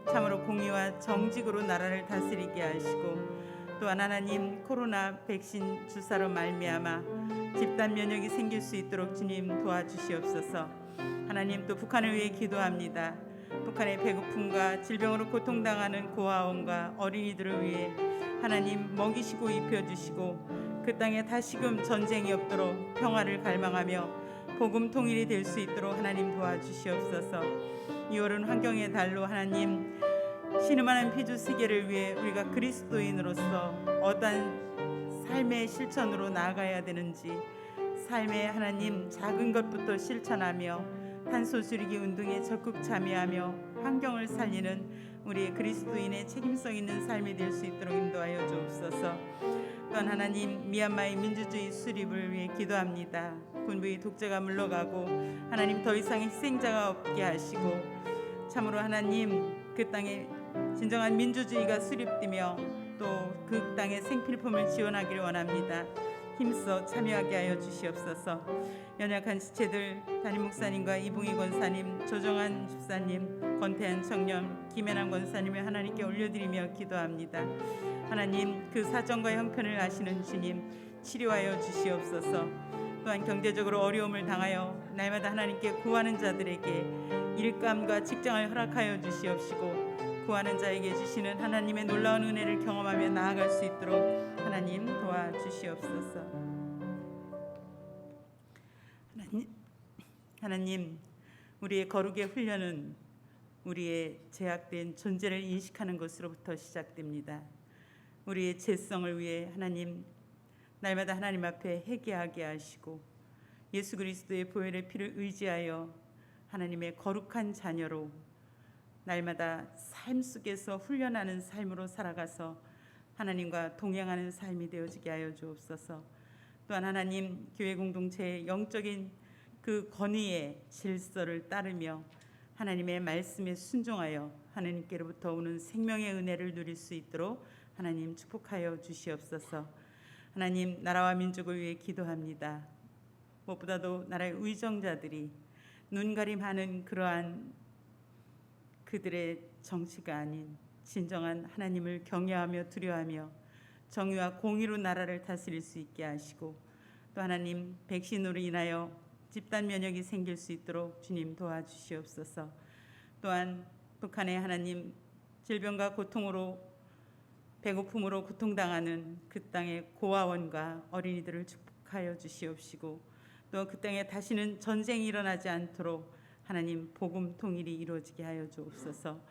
참으로 공의와 정직으로 나라를 다스리게 하시고, 또한 하나님 코로나 백신 주사로 말미암아 집단 면역이 생길 수 있도록 주님 도와주시옵소서. 하나님, 또 북한을 위해 기도합니다. 북한의 배고픔과 질병으로 고통당하는 고아원과 어린이들을 위해 하나님 먹이시고 입혀주시고 그 땅에 다시금 전쟁이 없도록 평화를 갈망하며 복음 통일이 될 수 있도록 하나님 도와주시옵소서. 6월은 환경의 달로 하나님 신음하는 피조 세계를 위해 우리가 그리스도인으로서 어떠한 삶의 실천으로 나아가야 되는지, 삶의 하나님 작은 것부터 실천하며 탄소 줄이기 운동에 적극 참여하며 환경을 살리는 우리의 그리스도인의 책임성 있는 삶이 될 수 있도록 인도하여 주옵소서. 또한 하나님, 미얀마의 민주주의 수립을 위해 기도합니다. 군부의 독재가 물러가고 하나님 더 이상의 희생자가 없게 하시고 참으로 하나님 그 땅에 진정한 민주주의가 수립되며 또 그 땅의 생필품을 지원하기를 원합니다. 힘써 참여하게 하여 주시옵소서. 연약한 지체들 담임 목사님과 이봉희 권사님, 조정한 집사님, 권태한 청년, 김혜남 권사님을 하나님께 올려드리며 기도합니다. 하나님, 그 사정과 형편을 아시는 주님 치료하여 주시옵소서. 또한 경제적으로 어려움을 당하여 날마다 하나님께 구하는 자들에게 일감과 직장을 허락하여 주시옵시고 구하는 자에게 주시는 하나님의 놀라운 은혜를 경험하며 나아갈 수 있도록 하나님 도와주시옵소서. 하나님, 우리의 거룩의 훈련은 우리의 제약된 존재를 인식하는 것으로부터 시작됩니다. 우리의 죄성을 위해 하나님 날마다 하나님 앞에 회개하게 하시고 예수 그리스도의 보혈의 피를 의지하여 하나님의 거룩한 자녀로 날마다 삶 속에서 훈련하는 삶으로 살아가서 하나님과 동행하는 삶이 되어지게 하여 주옵소서. 또한 하나님, 교회 공동체의 영적인 그 권위의 질서를 따르며 하나님의 말씀에 순종하여 하나님께로부터 오는 생명의 은혜를 누릴 수 있도록 하나님 축복하여 주시옵소서. 하나님, 나라와 민족을 위해 기도합니다. 무엇보다도 나라의 위정자들이 눈가림하는 그러한 그들의 정치가 아닌 진정한 하나님을 경외하며 두려워하며 정의와 공의로 나라를 다스릴 수 있게 하시고, 또 하나님 백신으로 인하여 집단 면역이 생길 수 있도록 주님 도와주시옵소서. 또한 북한의 하나님 질병과 고통으로 배고픔으로 고통당하는 그 땅의 고아원과 어린이들을 축복하여 주시옵시고, 또 그 땅에 다시는 전쟁이 일어나지 않도록 하나님 복음 통일이 이루어지게 하여 주옵소서.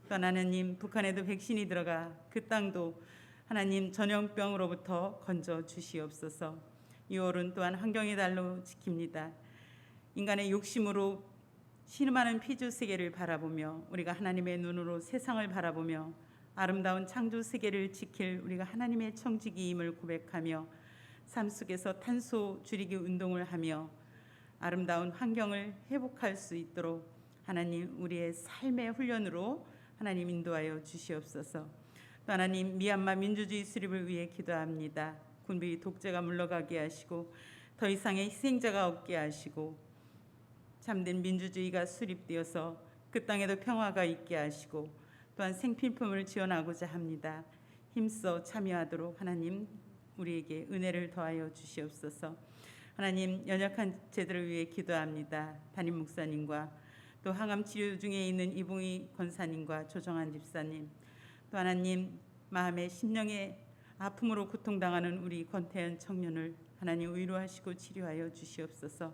또 하나님, 북한에도 백신이 들어가 그 땅도 하나님 전염병으로부터 건져 주시옵소서. 6월은 또한 환경의 달로 지킵니다. 인간의 욕심으로 신음하는 피조 세계를 바라보며 우리가 하나님의 눈으로 세상을 바라보며 아름다운 창조 세계를 지킬 우리가 하나님의 청지기임을 고백하며 삶 속에서 탄소 줄이기 운동을 하며 아름다운 환경을 회복할 수 있도록 하나님 우리의 삶의 훈련으로 하나님 인도하여 주시옵소서. 또 하나님 미얀마 민주주의 수립을 위해 기도합니다. 군비 독재가 물러가게 하시고 더 이상의 희생자가 없게 하시고 참된 민주주의가 수립되어서 그 땅에도 평화가 있게 하시고 또한 생필품을 지원하고자 합니다. 힘써 참여하도록 하나님 우리에게 은혜를 더하여 주시옵소서. 하나님 연약한 제들을 위해 기도합니다. 담임 목사님과 또 항암 치료 중에 있는 이봉희 권사님과 조정한 집사님, 또 하나님 마음의 심령의 아픔으로 고통당하는 우리 권태현 청년을 하나님 위로하시고 치료하여 주시옵소서.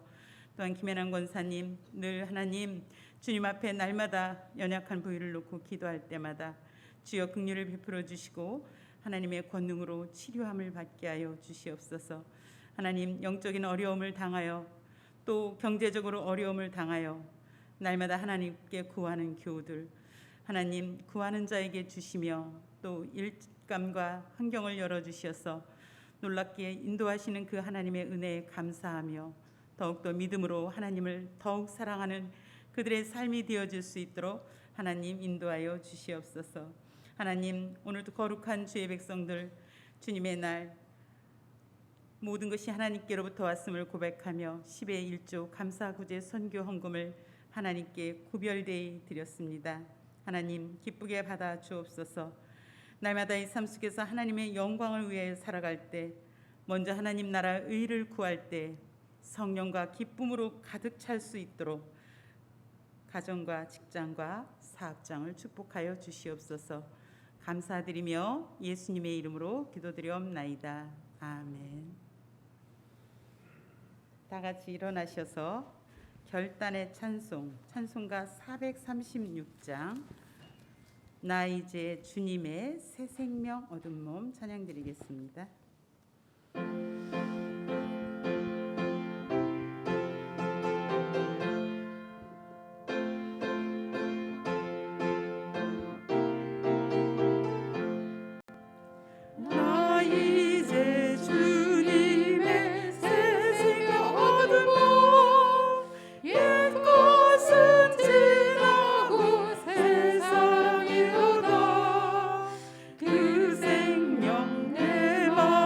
또한 김혜남 권사님 늘 하나님 주님 앞에 날마다 연약한 부위를 놓고 기도할 때마다 주여 긍휼을 베풀어 주시고 하나님의 권능으로 치료함을 받게 하여 주시옵소서. 하나님 영적인 어려움을 당하여 또 경제적으로 어려움을 당하여 날마다 하나님께 구하는 교우들 하나님 구하는 자에게 주시며 또 일감과 환경을 열어주셔서 놀랍게 인도하시는 그 하나님의 은혜에 감사하며 더욱더 믿음으로 하나님을 더욱 사랑하는 그들의 삶이 되어질 수 있도록 하나님 인도하여 주시옵소서. 하나님 오늘도 거룩한 주의 백성들 주님의 날 모든 것이 하나님께로부터 왔음을 고백하며 10의 1조 감사구제 선교 헌금을 하나님께 구별되이 드렸습니다. 하나님 기쁘게 받아 주옵소서. 날마다 이 삶 속에서 하나님의 영광을 위해 살아갈 때 먼저 하나님 나라 의를 구할 때 성령과 기쁨으로 가득 찰 수 있도록 가정과 직장과 사업장을 축복하여 주시옵소서. 감사드리며 예수님의 이름으로 기도드리옵나이다. 아멘. 다 같이 일어나셔서 결단의 찬송, 찬송가 436장 나 이제 주님의 새 생명 얻은 몸 찬양드리겠습니다. 나 이제 주님의 새 생명 얻은 몸 옛 것은 지나고 새 사랑이로다 그 생명 내 맘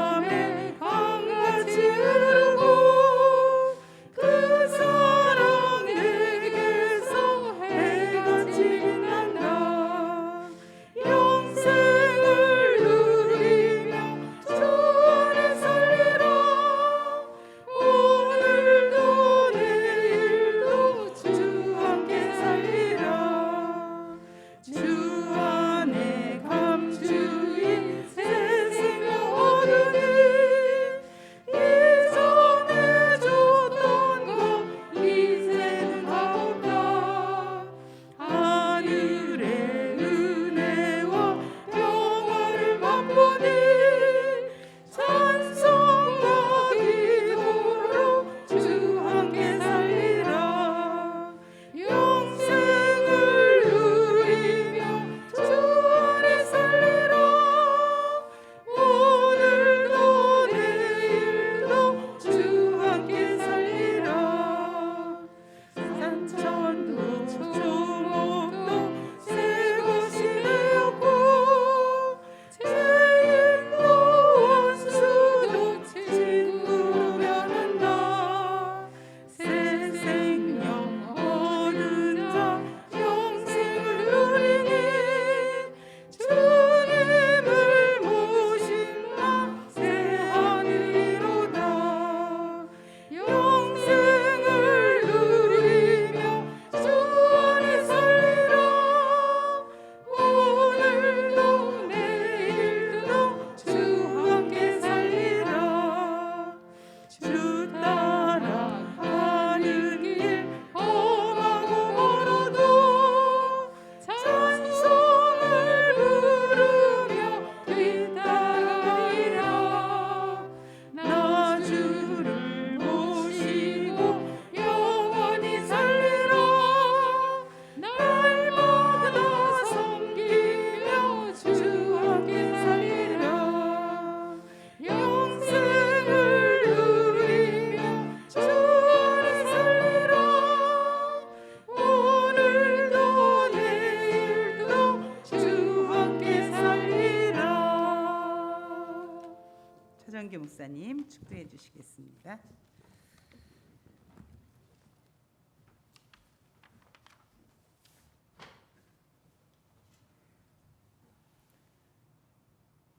하겠습니다.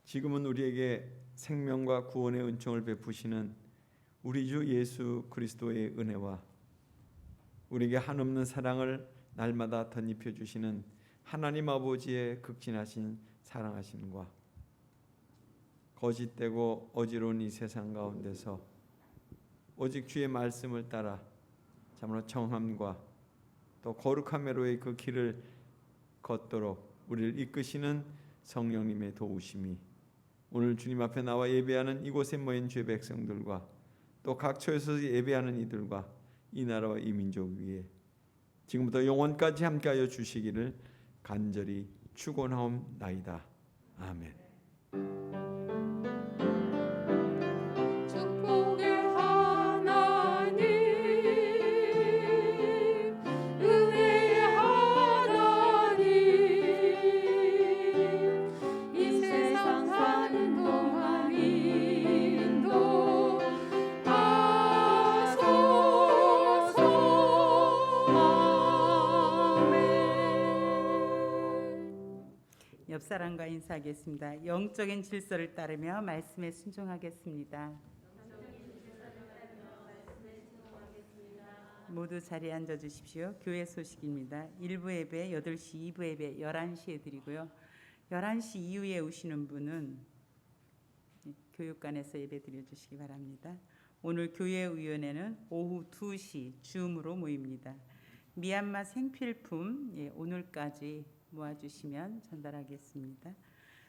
지금은 우리에게 생명과 구원의 은총을 베푸시는 우리 주 예수 그리스도의 은혜와 우리에게 한없는 사랑을 날마다 덧입혀 주시는 하나님 아버지의 극진하신 사랑하심과 거짓되고 어지러운 이 세상 가운데서 오직 주의 말씀을 따라 참으로 정함과 또 거룩함으로의 그 길을 걷도록 우리를 이끄시는 성령님의 도우심이 오늘 주님 앞에 나와 예배하는 이곳에 모인 주의 백성들과 또 각 처에서 예배하는 이들과 이 나라와 이 민족 위에 지금부터 영원까지 함께하여 주시기를 간절히 축원하옵나이다. 아멘. 축복의 하나님 은혜의 하나님 이 세상 사는 동안 인도하소서. 아멘. 옆 사람과 인사하겠습니다. 영적인 질서를 따르며 말씀에 순종하겠습니다. 모두 자리에 앉아 주십시오. 교회 소식입니다. 1부 예배 8시, 2부 예배 11시에 드리고요. 11시 이후에 오시는 분은 교육관에서 예배 드려 주시기 바랍니다. 오늘 교회위원회는 오후 2시 줌으로 모입니다. 미얀마 생필품 오늘까지 모아주시면 전달하겠습니다.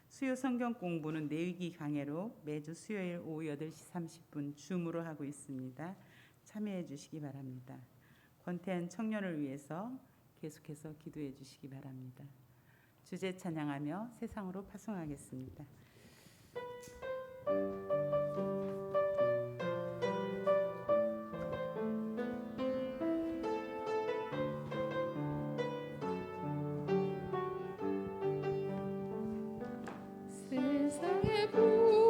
수요 성경 공부는 내위기 강해로 매주 수요일 오후 8시 30분 줌으로 하고 있습니다. 참여해 주시기 바랍니다. 권태한 청년을 위해서 계속해서 기도해 주시기 바랍니다. 주제 찬양하며 세상으로 파송하겠습니다. 세상의 부